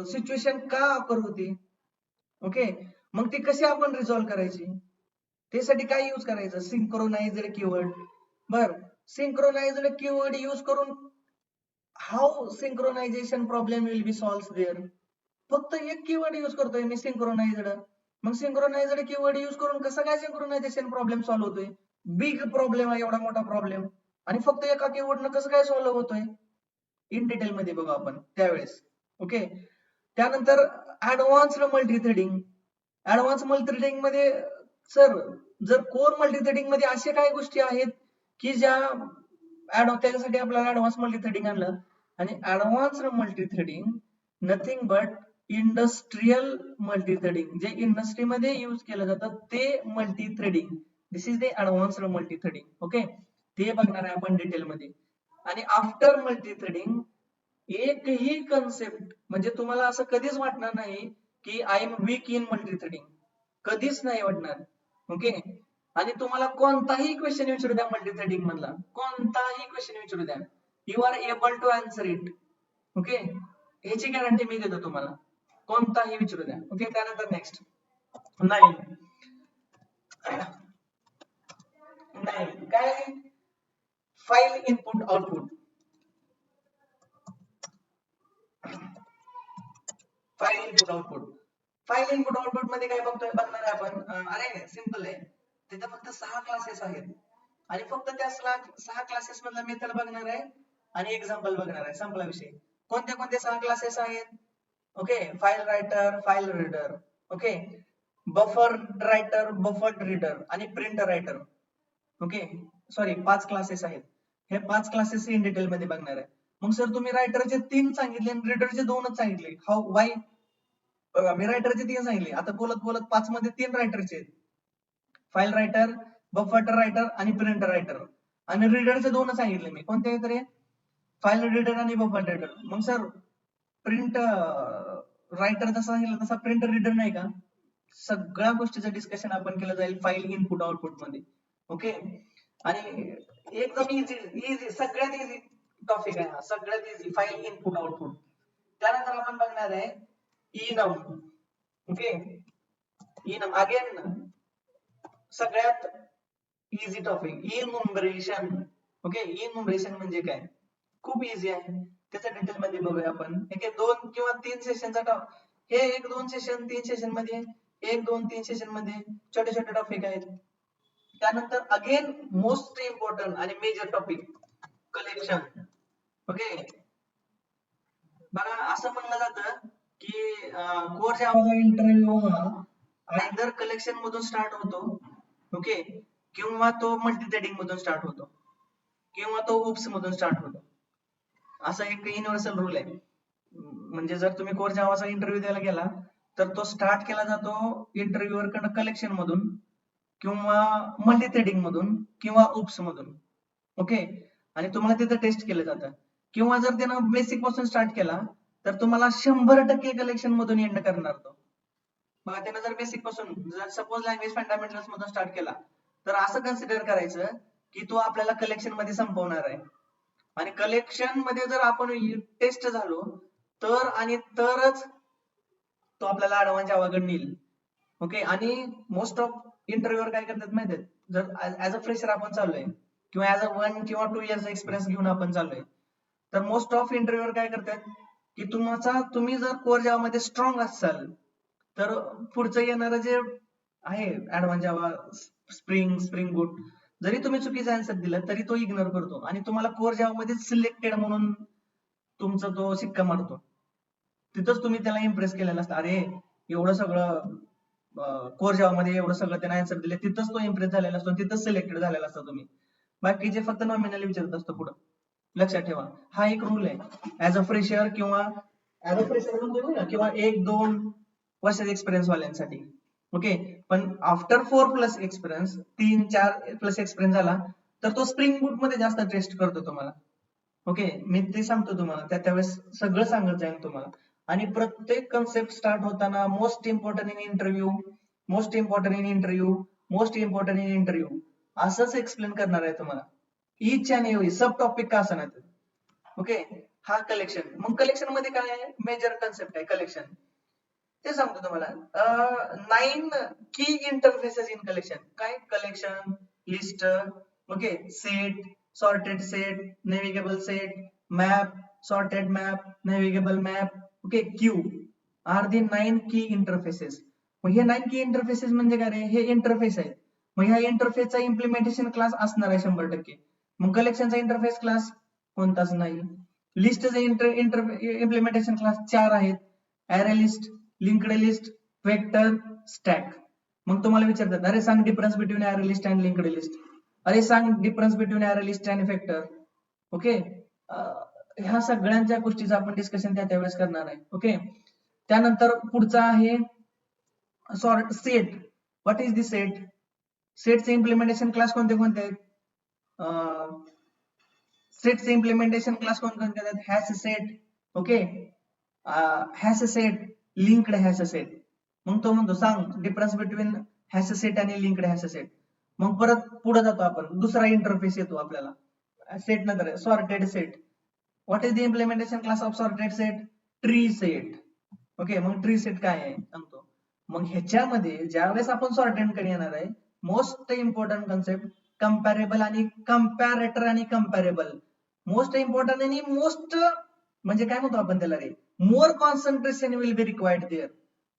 सिच्युएशन का ऑकर होती? ओके, मग ती कशी आपण रिझॉल्व्ह करायची? त्यासाठी काय यूज करायचं? Synchronized keyword. बर, सिंक्रोनाइज्ड कीवर्ड यूज करून how synchronization problem will be solve there. फक्त एक कीवर्ड यूज करतोय मी, सिंक्रोनाइज्ड. मग सिंक्रोनाइज्ड कीवर्ड यूज करून कसं काय सिंक्रोनायझेशन प्रॉब्लेम सॉल्व्ह होतोय? बिग प्रॉब्लेम आहे, एवढा मोठा प्रॉब्लेम, आणि फक्त एका कीवर्डनं कसं काय सॉल्व्ह होतोय? इन डिटेल मध्ये बघू आपण त्यावेळेस. ओके, त्यानंतर ऍडव्हान्स्ड मल्टीथ्रेडिंग. ऍडव्हान्स मल्टीथ्रेडिंग मध्ये सर जर कोर मल्टीथ्रेडिंग मध्ये अशा काही गोष्टी आहेत की ज्या त्याच्यासाठी आपल्याला ऍडव्हान्स मल्टीथ्रेडिंग आणलं. आणि advanced multithreading nothing but industrial multithreading, जे इंडस्ट्रीमध्ये यूज केलं जातं ते multithreading. This is the advanced multithreading. Okay, ते बघणार आहे आपण डिटेल मध्ये. आणि आफ्टर मल्टीथ्रेडिंग एकही कन्सेप्ट म्हणजे तुम्हाला असं कधीच वाटणार नाही की I am weak in multithreading, कधीच नाही वाटणार. ओके, आणि तुम्हाला कोणताही क्वेश्चन विचारू द्या मल्टीथ्रेडिंग मधला, कोणताही क्वेश्चन विचारू द्या, you are able to answer it. Okay, ह्याची गॅरंटी मी देतो तुम्हाला, कोणताही विचारू द्या. ओके, त्यानंतर नेक्स्ट 9 काय, file input output. File input output. File input output मध्ये काय बघणार आहे आपण. अरे सिंपल आहे, तिथे फक्त 6 क्लासेस आहेत आणि फक्त त्या 6 क्लासेस मधला मेथड बघणार आहे आणि एक्झाम्पल बघणार आहे. संपला विषय. कोणते कोणते 6 क्लासेस आहेत. Okay, file writer, file reader, okay, buffer writer, buffer reader आणि printer writer. Okay, sorry 5 classes आहेत. हे 5 क्लासेस इन डिटेल मध्ये बघणार आहे. मग सर तुम्ही रायटरचे 3 सांगितले आणि रीडरचे 2च सांगितले, हाऊ वाय. बघा, मी रायटरचे 3 सांगितले, आता बोलत बोलत 5 मध्ये 3 रायटरचे आहेत. फाईल रायटर, बफर रायटर आणि प्रिंटर रायटर. आणि रीडरचे 2 सांगितले मी, कोणते आहेत रे, फाईल रीडर आणि बफर रीडर. मग सर प्रिंट रायटर जसा सांगितलं तसा प्रिंटर रीडर नाही का. सगळ्या गोष्टीचं डिस्कशन आपण केलं जाईल फाईल इनपुट आउटपुट मध्ये. ओके, आणि एकदम इझी सगळ्यात इझी टॉपिक आहे हा, सगळ्यात इझी फाईल इनपुट आउटपुट. त्यानंतर आपण बघणार आहे इनम. ओके, इनम अगेन सगळ्यात easy topic, enumeration. Okay, enumeration म्हणजे काय, खूप इझी आहे, त्याच्या डिटेल मध्ये बघूया आपण. हे 2 किंवा 3 सेशनचा टॉपिक, हे 1 2 सेशन 3 सेशन मध्ये, 1 2 3 सेशन मध्ये छोटे छोटे टॉपिक आहेत. त्यानंतर अगेन मोस्ट इम्पॉर्टंट आणि मेजर टॉपिक कलेक्शन. ओके, बघा असं म्हणलं जातं की कोर जावा इंटरव्ह्यू हा आयदर कलेक्शन मधून स्टार्ट होतो, ओके, किंवा तो मल्टीथ्रेडिंग मधून स्टार्ट होतो, किंवा तो उप्स मधून स्टार्ट होतो. असा एक युनिव्हर्सल रूल आहे. म्हणजे जर तुम्ही कोर जावाचा इंटरव्ह्यू द्यायला गेला तर तो स्टार्ट केला जातो इंटरव्ह्यूअर कडे कलेक्शन मधून किंवा मल्टीथ्रेडिंग मधून किंवा उप्स मधून. ओके, आणि तुम्हाला तिथे टेस्ट केलं जातं. किंवा जर त्यानं बेसिक पासून स्टार्ट केला तर तुम्हाला 100% कलेक्शन मधून एंड करणार तो. बघा, त्यानं जर बेसिक पासून जर सपोज लँग्वेज फंडामेंटल्स मधून स्टार्ट केला तर असं कन्सिडर करायचं की तो आपल्याला कलेक्शन मध्ये संपवणार आहे. आणि कलेक्शन मध्ये जर आपण टेस्ट झालो तर आणि तरच तो आपल्याला ऍडव्हान्स जावाकडे नेईल. ओके, आणि मोस्ट ऑफ इंटरव्ह्यूअर काय करतात माहितीये, जर ऍज अ फ्रेशर आपण चाललोय किंवा ऍज अ 1 किंवा 2 इयर्स एक्सपिरियन्स घेऊन आपण चाललोय, तर मोस्ट ऑफ इंटरव्ह्यूअर काय करतात की तुम्ही जर कोर जावा मध्ये स्ट्रॉंग असाल तर पुढचं येणारं जे आहे ऍडव्हान्स जावा, स्प्रिंग बूट, जरी तुम्ही चुकीचं आन्सर दिलं तरी तो इग्नोर करतो आणि तुम्हाला कोर जावा मध्ये सिलेक्टेड म्हणून तुमचा तो शिक्का मारतो. तिथंच तुम्ही त्याला इम्प्रेस केलेलं असतं, अरे एवढं सगळं कोर जावा मध्ये एवढं सगळं त्याने आन्सर दिले, तिथंच तो इम्प्रेस झालेला असतो, तिथंच सिलेक्टेड झालेला असतो तुम्ही. बाकीचे फक्त नॉमिनली विचारत असतो पुढं. लक्षात ठेवा, हा एक रूल आहे ऍज अ फ्रेशर किंवा ऍज अ फ्रेशर म्हणतो ना, किंवा 1-2 वर्षाचा एक्सपिरियन्स वाल्यांसाठी. ओके, पण आफ्टर 4+ एक्सपिरियन्स, 3-4+ एक्सपिरियन्स झाला तर तो स्प्रिंग बूट मध्ये जास्त टेस्ट करतो तुम्हाला. ओके, मी ते सांगतो तुम्हाला, त्यावेळेस सगळं सांगत जाईल तुम्हाला. आणि प्रत्येक कन्सेप्ट स्टार्ट होताना most important in interview, most important in interview, most important in interview असंच एक्सप्लेन करणार आहे तुम्हाला. Each and every sub topic का असणार. ओके, हा कलेक्शन. मग कलेक्शन मध्ये काय आहे, मेजर कन्सेप्ट आहे कलेक्शन, ते सांगतो तुम्हाला. 9 की इंटरफेसेस इन कलेक्शन. काय, collection, list, okay, set, sorted set, navigable set, map, sorted map, navigable map, okay, queue are the 9 key interfaces. मग हे 9 की इंटरफेसेस म्हणजे काय रे, हे इंटरफेस आहे. मग ह्या इंटरफेसचा इम्प्लिमेंटेशन क्लास असणार आहे 100%. मग कलेक्शनचा इंटरफेस क्लास कोणताच नाही. लिस्टचा इम्प्लिमेंटेशन क्लास 4 आहेत, array list, linked list, vector, stack. मग तुम्हाला विचारतात अरे सांग difference between array list and linked list. अरे सांग difference between array list and vector. Okay, ह्या सगळ्यांच्या गोष्टीचं आपण डिस्कशन त्या त्यावेळेस करणार आहे. ओके, त्यानंतर पुढचा आहे sort set. What is the set? सेटचे इम्प्लिमेंटेशन क्लास कोणते कोणते आहेत? सेटचे इम्प्लिमेंटेशन क्लास कोणते आहेत? Hash set, okay, hash set, linked hash set. मग तो म्हणतो सांग डिफरन्स बिटवीन हॅश सेट आणि लिंक्ड हॅश सेट. मग परत पुढे जातो आपण, दुसरा इंटरफेस येतो आपल्याला सेट नंतर sorted set. What is the implementation class of sorted set? Tree set. Okay, मग ट्री सेट काय आहे सांगतो. मग ह्याच्यामध्ये ज्यावेळेस आपण सॉर्टेड कडे येणार आहे, मोस्ट इम्पॉर्टंट कन्सेप्ट कंपॅरेबल आणि कंपॅरेटर आणि कंपॅरेबल. मोस्ट इम्पॉर्टंट आणि मोस्ट म्हणजे काय म्हणतो आपण त्याला रे, more concentration will be required there.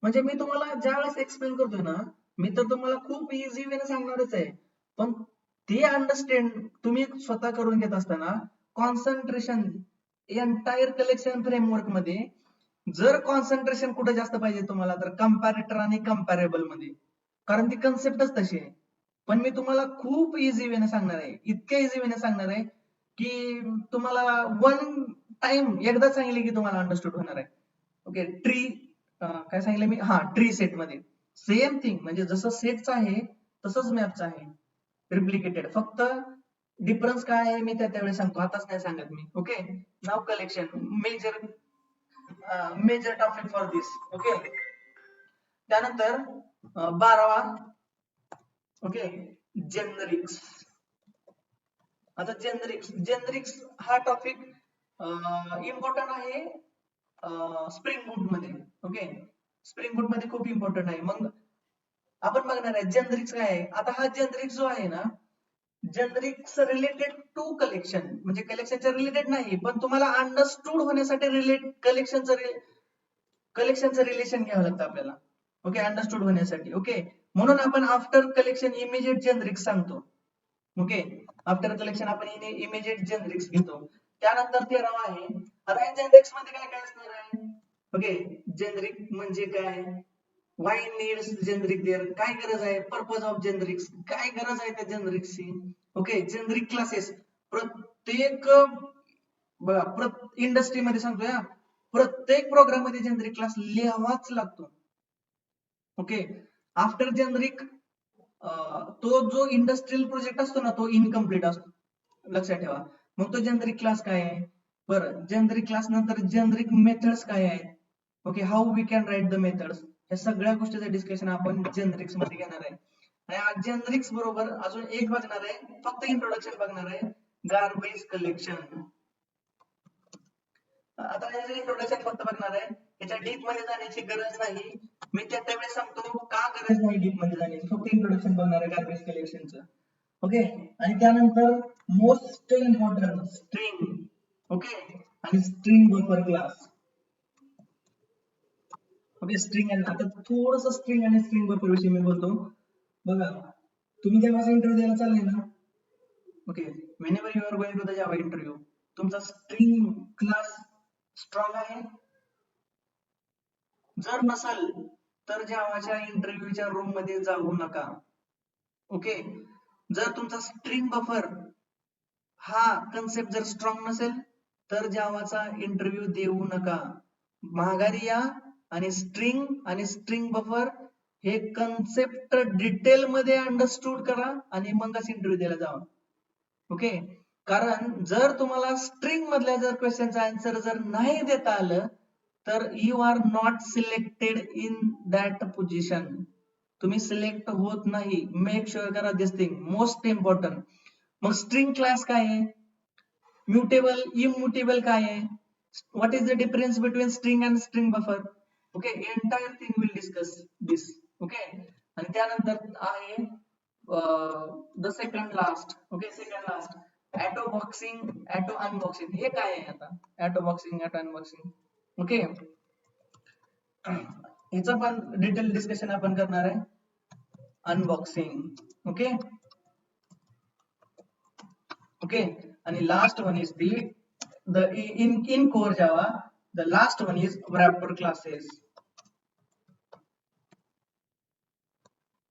म्हणजे मी तुम्हाला ज्यावेळेस एक्सप्लेन करतोय ना, मी तर तुम्हाला खूप इझी वेने सांगणारच आहे, पण ते अंडरस्टँड तुम्ही स्वतः करून घेत असताना कॉन्सन्ट्रेशन एंटायर कलेक्शन फ्रेमवर्क मध्ये जर कॉन्सन्ट्रेशन कुठे जास्त पाहिजे तुम्हाला तर कंपॅरेटर आणि कंपॅरेबल मध्ये, कारण ती कन्सेप्टच तशी आहे. पण मी तुम्हाला खूप इझी वेने सांगणार आहे, इतक्या इझी वेने सांगणार आहे की तुम्हाला वन टाइम एकदा सांगितले की तुम्हाला अंडरस्टूड होणार आहे. ओके, ट्री काय सांगितलं मी, हा ट्री सेट मध्ये सेम थिंग, म्हणजे जसं सेटचं आहे तसंच मॅपचं आहे, रिप्लिकेटेड. फक्त डिफरन्स काय आहे मी त्यावेळेस सांगतो, आताच नाही सांगत मी. ओके, नाव collection major topic for this. Okay, त्यानंतर 12वा, ओके, जेनरिक्स. आता जेनरिक्स हा टॉपिक इम्पॉर्टंट आहे स्प्रिंग बूट मध्ये. ओके, स्प्रिंग बूट मध्ये खूप इम्पॉर्टंट आहे. मग आपण बघणार आहे जेनरिक्स काय आहे. आता हा जेनरिक्स जो आहे ना, जेनरिक्स रिलेटेड टू कलेक्शन, म्हणजे कलेक्शनच्या रिलेटेड नाही, पण तुम्हाला अंडरस्टूड होण्यासाठी कलेक्शनचं रिलेशन घ्यावं लागतं आपल्याला. ओके, अंडरस्टूड होण्यासाठी. ओके, म्हणून आपण आफ्टर कलेक्शन इमिजिएट जेनरिक्स सांगतो. ओके, आफ्टर कलेक्शन आपण इमिजिएट जेनरिक्स घेतो. त्यानंतर 13वा आहे, आता या जेनरिक्स मध्ये काय काय असणार आहे. ओके, जेनरिक म्हणजे काय, वाय नीड्स जेनरिक देअर, काय गरज आहे, पर्पज ऑफ जेनरिक्स, काय गरज आहे त्या जेनरिक्सची. ओके, जेनरिक क्लासेस प्रत्येक इंडस्ट्रीमध्ये सांगतोय, प्रत्येक प्रोग्राम मध्ये जेनरिक क्लास लिहावाच लागतो. ओके, आफ्टर जेनरिक तो जो इंडस्ट्रियल प्रोजेक्ट असतो ना तो इनकम्प्लीट असतो, लक्षात ठेवा. मग तो जेनरिक क्लास काय आहे. बरं, जेनरिक क्लास नंतर जेनरिक मेथड्स काय आहेत. Okay, how we can write the methods, या सगळ्या गोष्टीचं डिस्कशन आपण जेनरिक्स मध्ये घेणार आहे. आणि जेनरिक्स बरोबर अजून एक बघणार आहे, फक्त इंट्रोडक्शन बघणार आहे, गार्बेज कलेक्शन. आता याचं इंट्रोडक्शन फक्त बघणार आहे, याच्या डीप मध्ये जाण्याची गरज नाही. मी त्यावेळेस सांगतो का गरज नाही डीप मध्ये जाण्याची, फक्त इंट्रोडक्शन बघणार आहे गार्बेज कलेक्शनचं. ओके, आणि त्यानंतर मोस्ट इम्पॉर्टंट स्ट्रिंग. ओके, आणि string buffer class. Okay, string आणि आता थोडंसं स्ट्रिंग आणि स्ट्रिंग बफर विषयी मी बोलतो. बघा, तुम्ही जेव्हा इंटरव्ह्यू द्यायला चालले ना, okay, whenever you are going to the Java interview, तुमचा स्ट्रिंग क्लास स्ट्रॉंग आहे. जर नसेल तर जावाच्या इंटरव्ह्यूच्या रूम मध्ये जाऊ नका. ओके, जर तुमचा स्ट्रिंग बफर हा कन्सेप्ट जर स्ट्रॉंग नसेल तर जावाचा इंटरव्ह्यू देऊ नका. माघारी या आणि स्ट्रिंग बफर हे कन्सेप्ट डिटेल मध्ये अंडरस्टूड करा आणि मगच इंटरव्ह्यू द्यायला जावा. ओके, कारण जर तुम्हाला स्ट्रिंग मधल्या जर क्वेश्चनचा आन्सर जर नाही देता आलं तर you are not selected in that position, तुम्ही सिलेक्ट होत नाही. मेक शुअर करा दिस थिंग, मोस्ट इम्पॉर्टंट. मग स्ट्रिंग क्लास काय आहे, म्युटेबल इम्युटेबल काय आहे, what is the difference between string and string buffer. Okay, entire thing will discuss this. Okay, आणि त्यानंतर आहे the second last. Okay, second last auto boxing, auto unboxing. हे काय आहे आता, auto boxing, auto unboxing. Okay, ह्याचं पण detail discussion आपण करणार आहे, अनबॉक्सिंग. ओके, ओके, आणि last one is the in core Java, the last one is wrapper classes.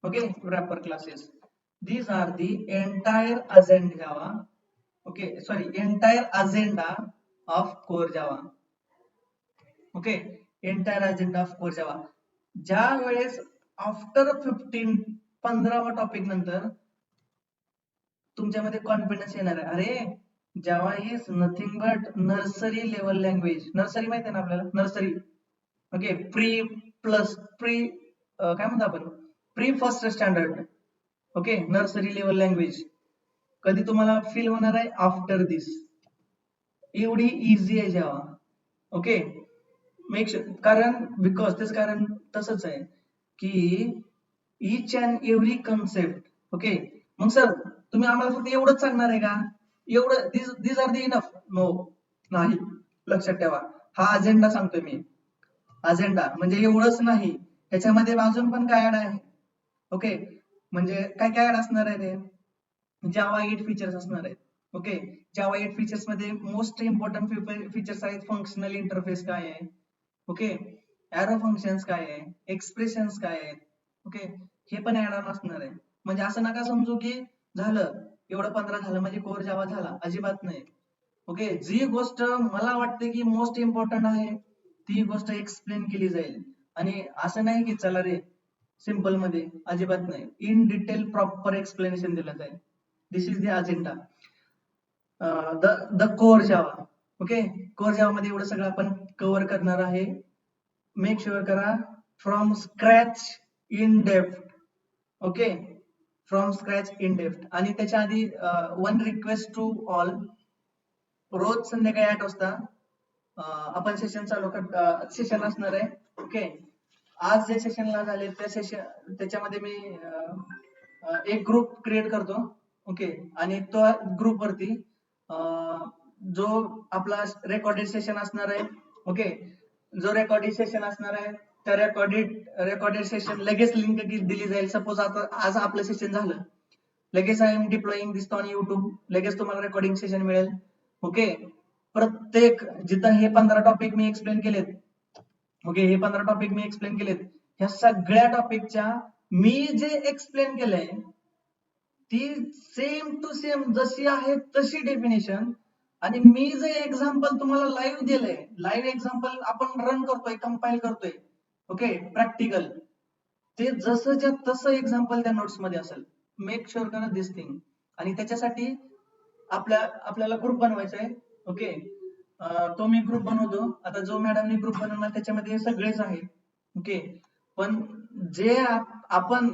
Okay, wrapper classes. These are the entire agenda Java. Okay, sorry, entire agenda of core Java. Okay, entire agenda of core Java. ज्या वेळेस after 15वा topic नंतर तुमच्यामध्ये confidence येणार आहे, अरे Java is nothing but nursery level language. Nursery माहिती आहे ना आपल्याला, nursery. Okay, pre plus pre काय म्हणतो आपण, pre first standard. Okay, nursery level language. कधी तुम्हाला फील होणार आहे, आफ्टर दिस. एवढी इझी आहे जावा. ओके, मेक शुअर, कारण बिकॉज तेच कारण तसंच आहे की each and every concept. Okay, मग सर तुम्ही आम्हाला फक्त एवढंच सांगणार आहे का, एवढं दिस आर द इनफ? नो, नाही. लक्षात ठेवा, हा अजेंडा सांगतोय मी. अजेंडा म्हणजे एवढंच नाही, ह्याच्यामध्ये अजून पण काय ऍड आहे. ओके, म्हणजे काय काय ऍड असणार आहे ते, जावा 8 फीचर्स असणार आहेत. ओके, जावा 8 फीचर्स मध्ये मोस्ट इम्पॉर्टंट फीचर्स आहेत. फंक्शनल इंटरफेस काय आहे, ओके, एरो फंक्शन्स काय आहे, एक्सप्रेशन्स काय आहेत. ओके, हे पण ऍड ऑन असणार आहे. म्हणजे असं नका समजू की झालं एवढं 15 झालं म्हणजे कोर जावा झाला, अजिबात नाही. ओके, जी गोष्ट मला वाटते की मोस्ट इम्पॉर्टंट आहे ती गोष्ट एक्सप्लेन केली जाईल. आणि असं नाही की चला रे सिंपल मध्ये, अजिबात नाही. इन डिटेल प्रॉपर एक्सप्लेनेशन दिलं जाईल. This is the agenda. The core Java. Okay, core Java मध्ये एवढं सगळं आपण कव्हर करणार आहे. मेक शुअर करा from scratch in depth. Okay, from scratch in depth. आणि त्याच्या आधी वन रिक्वेस्ट टू ऑल, रोज संध्याकाळी 8 वाजता आपण सेशन सेशन असणार आहे. ओके, आज जे सेशनला झाले त्या सेशन त्याच्यामध्ये मी एक ग्रुप क्रिएट करतो. ओके, आणि तो ग्रुप वरती जो आपला रेकॉर्डेड सेशन असणार आहे. ओके, जो रेकॉर्डेड सेशन असणार आहे त्या रेकॉर्डेड सेशन लगेच लिंक दिली जाईल. सपोज आता आज आपलं सेशन झालं, लगेच I am deploying this on YouTube, लगेच तुम्हाला रेकॉर्डिंग सेशन मिळेल. ओके, प्रत्येक जिथं हे 15 टॉपिक मी एक्सप्लेन केलेत. ओके, हे 15 टॉपिक मी एक्सप्लेन केलेत, ह्या सगळ्या टॉपिकच्या मी जे एक्सप्लेन केलंय ती सेम टू सेम जशी आहे तशी डेफिनेशन, आणि मी जे एक्झाम्पल तुम्हाला लाईव्ह दिलंय, लाईव्ह एक्झाम्पल आपण रन करतोय, कंपाईल करतोय. ओके, प्रॅक्टिकल, ते जसंच्या तसं एक्झाम्पल त्या नोट्स मध्ये असेल. मेक शुअर करा दिस थिंग. आणि त्याच्यासाठी आपल्याला ग्रुप बनवायचा आहे. ओके, तो मी ग्रुप बनवतो. आता जो मॅडमने ग्रुप बनवणार त्याच्यामध्ये सगळेच आहेत. ओके, पण जे आपण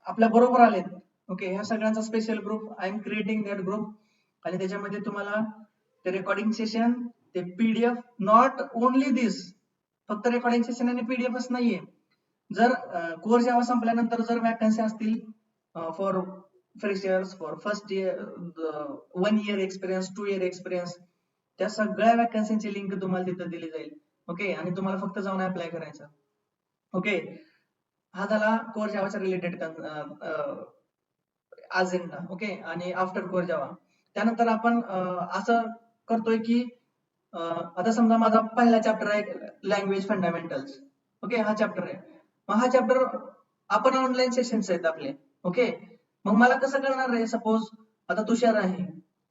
आपल्या बरोबर आलेत, ओके, ह्या सगळ्यांचा special group I am creating that group. आणि त्याच्यामध्ये तुम्हाला ते रेकॉर्डिंग सेशन, ते पीडीएफ, नॉट ओनली दिस, फक्त रेकॉर्डिंग सेशन आणि पीडीएफच नाहीये. जर कोर जावा संपल्यानंतर जर वॅकन्सी असतील for freshers, for first year, 1 year experience, 2 year experience, त्या सगळ्या वॅकन्सीची लिंक तुम्हाला तिथं दिली जाईल. ओके, आणि तुम्हाला फक्त जाऊन अप्लाय करायचं. ओके, हा झाला कोर जावाच्या रिलेटेड अजेंडा. ओके, आणि आफ्टर कोर जावा त्यानंतर आपण असं करतोय की आता समजा माझा पहिला चॅप्टर आहे लँग्वेज फंडामेंटल्स. ओके, हा चॅप्टर आहे. मग हा चॅप्टर आपण ऑनलाईन सेशन्स आहेत आपले. ओके, मग मला कसं कळणार रे, सपोज आता तुषार आहे,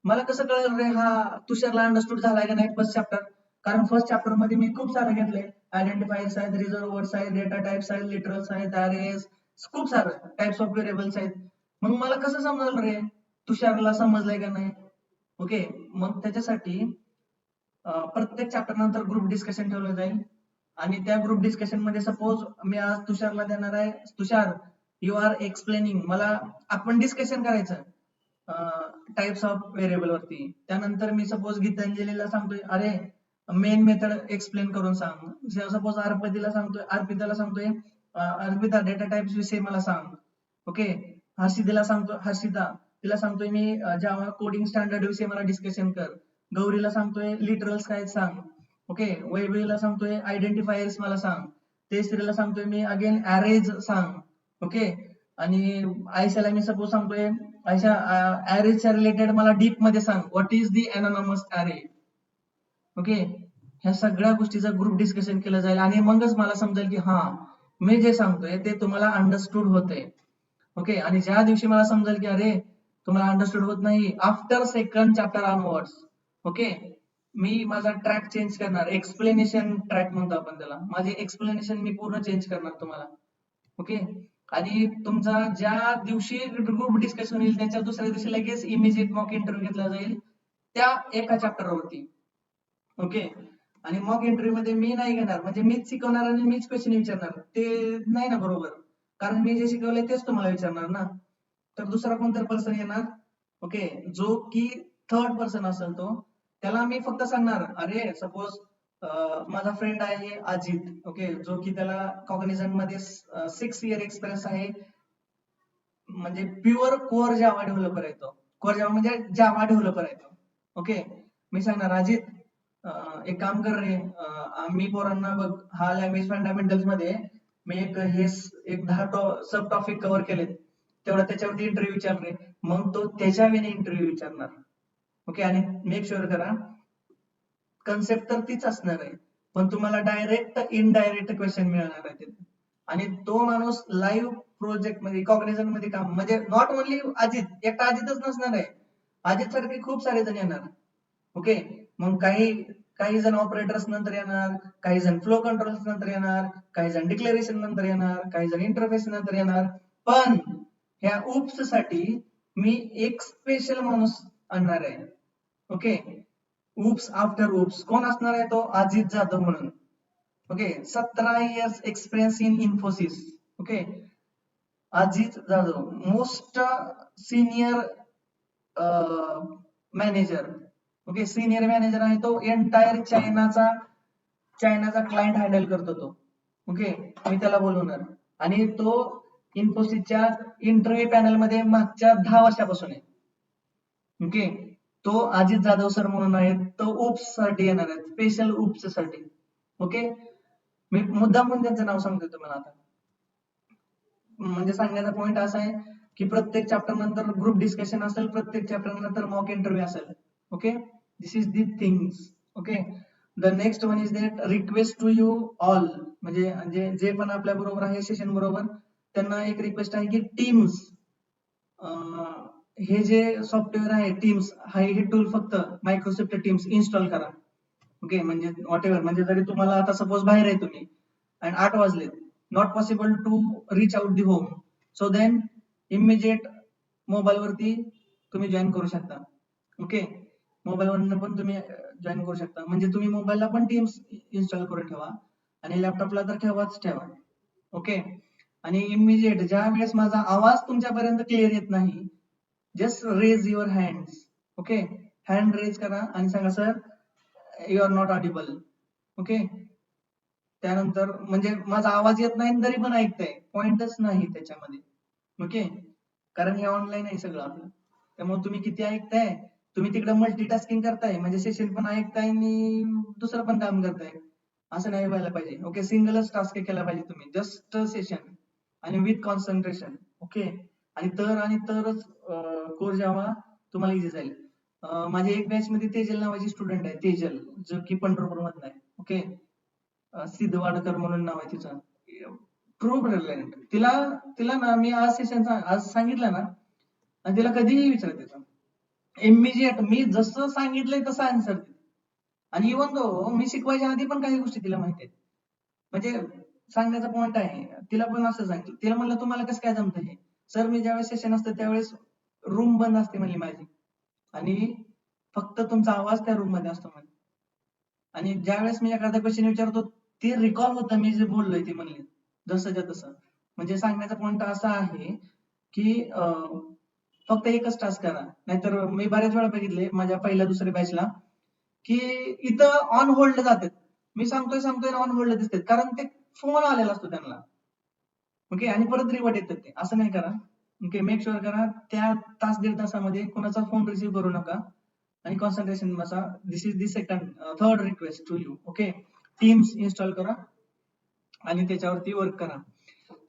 मला कसं कळणार रे हा तुषारला अंडरस्टूड झालाय का नाही फर्स्ट चॅप्टर, कारण फर्स्ट चॅप्टर मध्ये मी खूप सारे घेतले. आयडेंटिफायर्स आहेत, रिझर्व्ह वर्ड्स आहेत, डेटा टाइप्स आहेत, लिटरल्स आहेत, अरेज, खूप सारे टाइप्स ऑफ व्हेरिएबल्स आहेत. मग मला कसं समजलं रे तुषारला समजलंय का नाही. ओके, मग त्याच्यासाठी प्रत्येक चॅप्टर नंतर ग्रुप डिस्कशन ठेवलं जाईल. आणि त्या ग्रुप डिस्कशन मध्ये सपोज मी आज तुषारला देणार आहे, तुषार यू आर एक्सप्लेनिंग, मला आपण डिस्कशन करायचं टाइप्स ऑफ व्हेरिएबल वरती. त्यानंतर मी सपोज गीतांजलीला सांगतोय, अरे मेन मेथड एक्सप्लेन करून सांग. सपोज अर्पिताला सांगतोय अर्पिता डेटा टाइप्स विषयी मला सांग. ओके, हर्षिताला तिला सांगतोय मी जावा कोडिंग स्टँडर्ड विषयी मला डिस्कशन कर. गौरीला सांगतोय लिटरल्स काय सांग. ओके, वैभवीला सांगतोय आयडेंटिफायर्स मला सांग. तेजश्रीला सांगतोय मी अगेन अरेज सांग. ओके, आणि आयशाला मी सपोज सांगतोय आयशा अरेजच्या रिलेटेड मला डीप मध्ये सांग, व्हॉट इज दी एनॉनमस अरे. ओके, ह्या सगळ्या गोष्टीचं ग्रुप डिस्कशन केलं जाईल आणि मगच मला समजेल की हा मी जे सांगतोय ते तुम्हाला अंडरस्टूड होतंय. ओके. आणि ज्या दिवशी मला समजेल की अरे तुम्हाला अंडरस्टूड होत नाही, after second chapter onwards, okay, मी माझा ट्रॅक चेंज करणार. एक्सप्लेनेशन ट्रॅक म्हणतो आपण त्याला. माझे एक्सप्लेनेशन मी पूर्ण चेंज करणार तुम्हाला. ओके. आणि तुमचा ज्या दिवशी ग्रुप डिस्कशन होईल त्याच्या दुसऱ्या दिवशी लगेच इमिजिएट मॉक इंटरव्ह्यू घेतला जाईल त्या एका चॅप्टरवरती. ओके. आणि मॉक इंटरव्ह्यू मध्ये मी नाही घेणार, म्हणजे मीच शिकवणार आणि मीच क्वेश्चन विचारणार, ते नाही ना बरोबर. कारण मी जे शिकवलंय तेच तुम्हाला विचारणार ना. तर दुसरा कोणतरी पर्सन येणार, ओके, जो की थर्ड पर्सन असेल तो, त्याला मी फक्त सांगणार, अरे सपोज माझा फ्रेंड आहे अजित, ओके, जो की त्याला कॉग्निझंट मध्ये 6 इयर एक्सपिरियन्स आहे, म्हणजे प्युअर कोर जावा डेव्हलपर आहे तो. कोर जावा म्हणजे जावा डेव्हलपर आहे तो. ओके. मी सांगणार अजित एक काम कर रे, मी पोरांना बघ हा लँग्वेज फंडामेंटल्स मध्ये मी एक 10 सब टॉपिक कव्हर केलेत, तेवढा त्याच्यावरती इंटरव्ह्यू विचार रे. मग तो त्याच्या वेळी इंटरव्ह्यू विचारणार. ओके. आणि मेक शुअर करा कन्सेप्ट तर तीच असणार आहे, पण तुम्हाला डायरेक्ट इनडायरेक्ट क्वेश्चन मिळणार आहे तिथे. आणि तो माणूस लाईव्ह प्रोजेक्ट मध्ये कॉग्निझंट मध्ये काम, म्हणजे नॉट ओनली अजित, एकटा अजितच नसणार आहे, अजित सारखे खूप सारे जण येणार. ओके. मग काही जण ऑपरेटर्स नंतर येणार, काही जण फ्लो कंट्रोल्स नंतर येणार, काही जण डिक्लेरेशन नंतर येणार, काही जण इंटरफेस नंतर येणार. पण ह्या उप्स साठी मी एक स्पेशल माणूस आणणार आहे. ओके. उप्स आफ्टर उप्स कोण असणार आहे तो? अजित जाधव म्हणून. Okay. 17 years experience in Infosys. Okay. Ajit Jadhav most senior manager. Okay. Senior manager आहे तो, एंटायर चायनाचा क्लायंट हँडल करतो तो. ओके. मी त्याला बोलवणार. आणि तो इन्फोसिसच्या इंटरव्ह्यू पॅनल मध्ये मागच्या 10 वर्षापासून आहे. ओके. तो अजित जाधव सर म्हणून आहे, तो उप्स साठी येणार आहे, स्पेशल उप्स साठी. ओके. मी मुद्दाम पण त्यांचं नाव सांगतोय तुम्हाला आता. म्हणजे सांगण्याचा पॉइंट असा आहे की प्रत्येक चॅप्टर नंतर ग्रुप डिस्कशन असेल, प्रत्येक चॅप्टर नंतर मॉक इंटरव्ह्यू असेल. Okay. This is the things. Okay. The next one is that request to you all, म्हणजे जे पण आपल्या बरोबर आहे सेशन बरोबर, त्यांना एक रिक्वेस्ट आहे की टीम्स, हे जे सॉफ्टवेअर आहे टीम्स, हे टूल फक्त मायक्रोसॉफ्ट टीम्स इन्स्टॉल करा. ओके. म्हणजे व्हॉट एव्हर, म्हणजे जरी तुम्हाला आता सपोज बाहेर आहे तुम्ही आणि 8 वाजले, not possible to reach out the home, so then immediate mobile वरती तुम्ही जॉईन करू शकता. ओके. मोबाईल वरनं पण तुम्ही जॉईन करू शकता, म्हणजे तुम्ही मोबाईलला पण टीम्स इन्स्टॉल करून ठेवा आणि लॅपटॉपला तर ठेवा. ओके. आणि इमिजिएट ज्या वेळेस माझा आवाज तुमच्यापर्यंत क्लिअर येत नाही, just raise your hands. Okay. Hand raise करा आणि सांगा sir you are not audible. Okay. त्यानंतर म्हणजे माझा आवाज येत नाही तरी पण ऐकताय, पॉइंटच नाही त्याच्यामध्ये. ओके. कारण हे ऑनलाईन आहे सगळं आपलं, त्यामुळे तुम्ही किती ऐकताय, तुम्ही तिकडे मल्टीटास्किंग करताय, म्हणजे सेशन पण ऐकताय आणि दुसरं पण काम करताय, असं नाही व्हायला पाहिजे. ओके. सिंगलच टास्क केला पाहिजे तुम्ही, जस्ट सेशन आणि विथ कॉन्सन्ट्रेशन. ओके. आणि तरच कोर जावा तुम्हाला इझी जाईल. माझ्या एक बॅच मध्ये तेजल नावाची स्टुडंट आहे, तेजल, जो की पंढरपूर मधला आहे. ओके. सिद्धवाडकर म्हणून नाव आहे तिचं. True brilliant. तिला ना मी आज सांगितलं ना, आणि तिला कधीही विचारते इमिजिएट मी जसं सांगितलंय तसं आन्सर देते. आणि इव्हन तो मी शिकवायच्या आधी पण काही गोष्टी तिला माहिती आहेत. म्हणजे सांगण्याचा पॉइंट आहे, तिला पण असं सांगितलं. तिला म्हणलं तुम्हाला कसं काय जमतं हे? सर मी ज्यावेळेस सेशन असतं त्यावेळेस रूम बंद असते म्हणली माझी, आणि फक्त तुमचा आवाज त्या रूम मध्ये असतो म्हणे. आणि ज्यावेळेस मी एखादा क्वेश्चन विचारतो ते रिकॉल होतं मी जे बोललोय ते म्हणले जसंच्या तसं. म्हणजे सांगण्याचा पॉइंट असा आहे की फक्त एकच टास्क करा. नाहीतर मी बऱ्याच वेळा बघितले माझ्या पहिल्या दुसऱ्या बॅचला की इथं ऑन होल्ड जातात. मी सांगतोय ऑन होल्ड दिसतात, कारण ते फोन आलेला असतो त्यांना. ओके. आणि परत रिवर्ट येतात ते. असं नाही करा. ओके. मेक शुअर करा त्या तास दीड तासामध्ये कोणाचा फोन रिसीव्ह करू नका आणि कॉन्सन्ट्रेशन बसा. This is the third request to you. Okay. Teams install करा आणि त्याच्यावरती वर्क करा.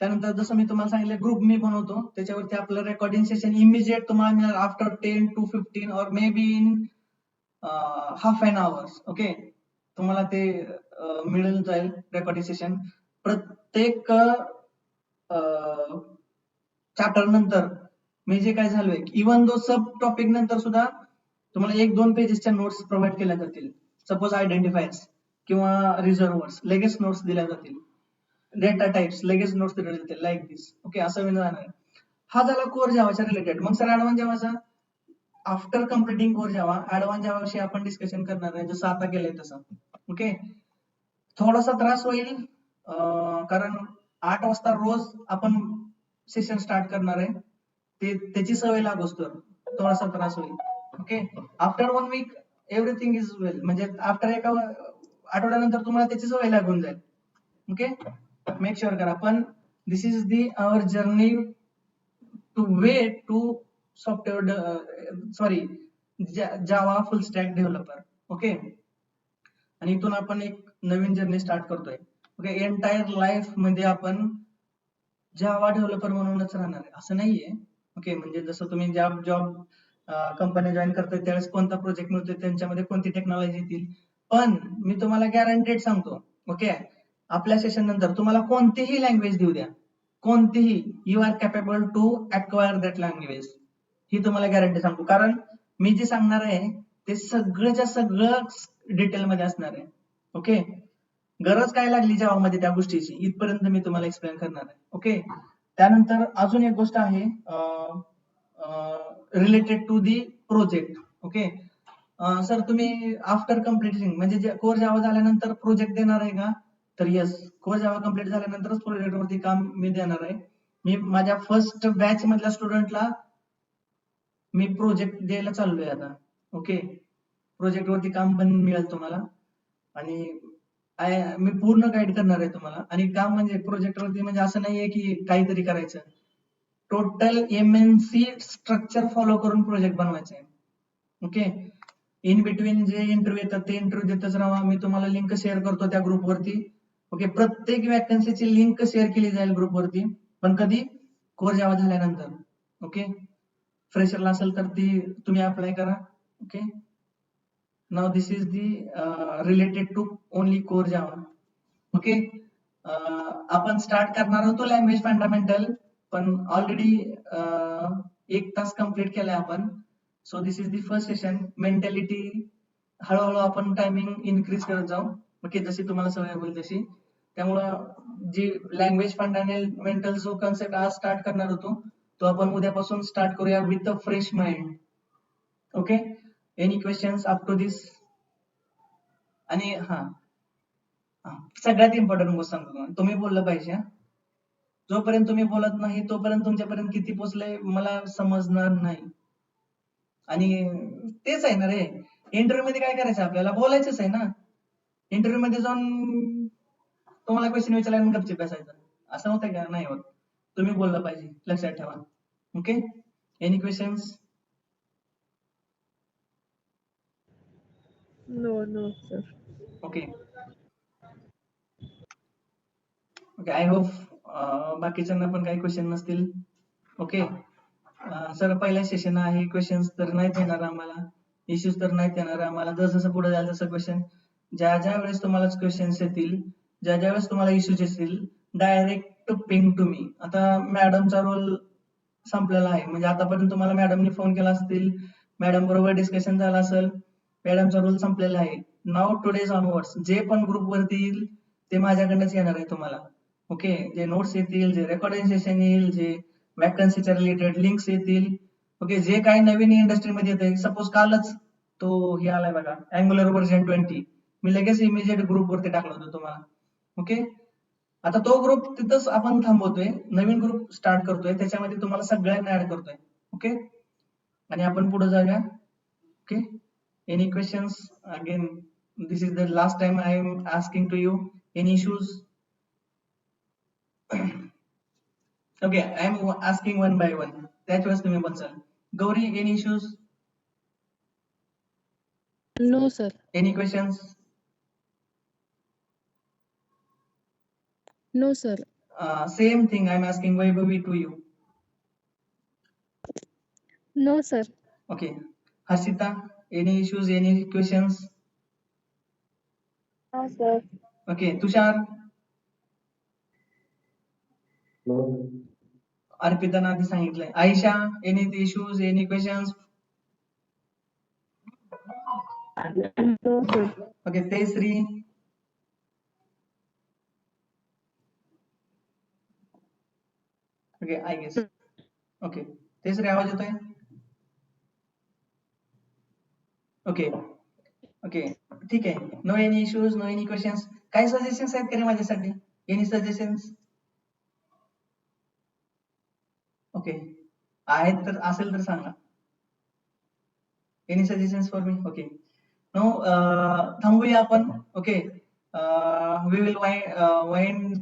त्यानंतर जसं मी तुम्हाला सांगितलं ग्रुप मी बनवतो, त्याच्यावरती आपलं रेकॉर्डिंग सेशन इमिजिएट तुम्हाला मिळेल आफ्टर 10 to 15 और may be in half an hours. Okay. तुम्हाला ते मिळून जाईल रेकॉर्डिंग सेशन. प्रत्येक चॅप्टर नंतर मी जे काय झालोय, इव्हन दो सब टॉपिक नंतर सुद्धा तुम्हाला 1-2 पेजेसच्या नोट्स प्रोव्हाइड केल्या जातील. सपोज आयडेंटिफायर्स किंवा रिझर्व्हर्स लगेच नोट्स दिल्या जातील. डेटा टाइप्स लगेच नोट्स दिल्या जातील लाईक दिस. ओके, असं मी जाणार आहे. हा झाला कोर जावाच्या रिलेटेड. मग सर ऍडव्हान्स जावाचा after completing core Java advance Java विषयी आपण डिस्कशन करणार आहे, जसं आता केलंय तसं. ओके, थोडासा त्रास होईल कारण 8 वाजता रोज आपण सेशन स्टार्ट करणार आहे. त्याची सवय लागोस तर थोडासा त्रास होईल. Okay, after 1 week everything is well, म्हणजे आफ्टर एका आठवड्यानंतर तुम्हाला त्याची सवय लागून जाईल. ओके, मेक शुअर करा. पण this is the our journey to way to software Java full stack developer. Okay, आणि इथून आपण एक नवीन जर्नी स्टार्ट करतोय. ओके, एंटायर लाईफ मध्ये आपण जावा डेव्हलपर म्हणूनच राहणार आहे असं नाहीये. ओके, म्हणजे जसं तुम्ही जॉब कंपनी जॉईन करतोय त्यावेळेस कोणता प्रोजेक्ट मिळतोय त्यांच्यामध्ये कोणती टेक्नॉलॉजी येतील, पण मी तुम्हाला गॅरंटेड सांगतो. ओके, आपल्या सेशन नंतर तुम्हाला कोणतीही लँग्वेज देऊ द्या, कोणतीही, you are capable to acquire that language, ही तुम्हाला गॅरंटी सांगतो. कारण मी जे सांगणार आहे ते सगळंच्या सगळं डिटेल मध्ये असणार आहे. ओके, गरज काय लागली जावा मध्ये त्या गोष्टीची इथपर्यंत मी तुम्हाला एक्सप्लेन करणार आहे. ओके, त्यानंतर अजून एक गोष्ट आहे related to the project. Okay, sir तुम्ही आफ्टर कम्प्लिटिंग म्हणजे कोर जावा झाल्यानंतर प्रोजेक्ट देणार आहे का? तर येस, कोर जावा कम्प्लीट झाल्यानंतरच प्रोजेक्ट वरती काम मी देणार आहे. मी माझ्या फर्स्ट बॅच मधल्या स्टुडंटला मी प्रोजेक्ट द्यायला चाललोय आता. ओके, प्रोजेक्ट वरती काम पण मिळेल तुम्हाला आणि मी पूर्ण गाईड करणार आहे तुम्हाला. आणि काम म्हणजे प्रोजेक्ट वरती म्हणजे असं नाहीये की काहीतरी करायचं, टोटल MNC स्ट्रक्चर फॉलो करून प्रोजेक्ट बनवायचा आहे. ओके, इन बिटवीन जे इंटरव्ह्यू येतात ते इंटरव्ह्यू देतच राहा. मी तुम्हाला लिंक शेअर करतो त्या ग्रुप वरती. ओके, प्रत्येक वॅकन्सीची लिंक शेअर केली जाईल ग्रुप वरती, पण कधी? कोर जावा झाल्यानंतर. ओके, फ्रेशरला असेल तर ती तुम्ही अप्लाय करा. Okay, now this is the related to only core Java. Okay, आपण स्टार्ट करणार होतो लँग्वेज फंडामेंटल, पण ऑलरेडी 1 तास कंप्लीट केलाय आपण. So this is the first session. Mentality हळूहळू आपण टायमिंग इन्क्रीज करत जाऊ. ओके, जशी तुम्हाला सवय होईल तशी. त्यामुळं जी लँग्वेज फंडामेंटल जो कन्सेप्ट आज स्टार्ट करणार होतो तो आपण उद्यापासून स्टार्ट करूया with a fresh mind. Okay, any questions up to this? आणि सगळ्यात इम्पॉर्टंट गोष्ट सांगतो, तुम्ही बोललं पाहिजे. जोपर्यंत तुम्ही बोलत नाही तोपर्यंत तुमच्यापर्यंत किती पोहोचलंय मला समजणार नाही. आणि तेच आहे ना रे, इंटरव्ह्यू मध्ये काय करायचं आपल्याला, बोलायचंच आहे ना. इंटरव्ह्यू मध्ये जाऊन तुम्हाला क्वेश्चन विचारला आणि गपचूप बसायचं, असं होतं का? नाही होत. तुम्ही बोललं पाहिजे, लक्षात ठेवा. Okay, any questions? No, sir. Okay, I hope बाकीच्यांना पण काही क्वेश्चन नसतील. ओके, सर पहिला सेशन आहे, क्वेश्चन्स तर नाहीत येणार आम्हाला, इश्यूज तर नाहीत येणार आम्हाला. जसं पुढे जाईल तसं क्वेश्चन, ज्या वेळेस तुम्हाला क्वेश्चन्स येतील, ज्या वेळेस तुम्हाला इश्यूज येतील, डायरेक्ट पिंग टू मी. आता मॅडमचा रोल संपलेला आहे, म्हणजे आतापर्यंत तुम्हाला मॅडमने फोन केला असतील, मॅडम बरोबर डिस्कशन झालं असेल, मॅडमचा रोल संपलेला आहे. नाव टुडेज ऑनवर्ड्स जे पण ग्रुप वरती येईल ते माझ्याकडनंच येणार आहे तुम्हाला. ओके, जे नोट्स येतील, जे रेकॉर्डिंग सेशन येईल, जे वॅकन्सीच्या रिलेटेड लिंक्स येतील, ओके, जे काही नवीन इंडस्ट्रीमध्ये येते, सपोज कालच तो हे आलाय बघा अँग्युलर व्हर्जन 20, मी लगेच इमिजिएट ग्रुप वरती टाकलं होतं तुम्हाला. ओके, आता तो ग्रुप तिथंच आपण थांबवतोय, नवीन ग्रुप स्टार्ट करतोय, त्याच्यामध्ये तुम्हाला सगळ्यांना ऍड करतोय. ओके, आणि आपण पुढे जाऊया. Okay, any questions? Again this is the last time I am asking to you. Any issues? Okay, I am asking one by one, त्याच वेळेस तुम्ही बोलचाल. Gauri, any issues? No, sir. Any questions? No, sir. Same thing I am asking Vaibhavi to you. No, sir. Okay, Harshita, any issues, any questions? No, sir. Okay, Tushar? अर्पितानं आधी सांगितलंय. Ayesha, any issues, any questions? No, sir. Okay, Tejashree? Okay, I guess. Okay, Tejashree आवाज येतोय? Okay okay, ठीक आहे. No any issues, no any questions. काय suggestions आहेत का रे माझ्यासाठी? Any suggestions? ओके, आहेत तर, असेल तर सांगा. Any suggestions for me? Okay, no, थांबूया आपण. Okay, we will wind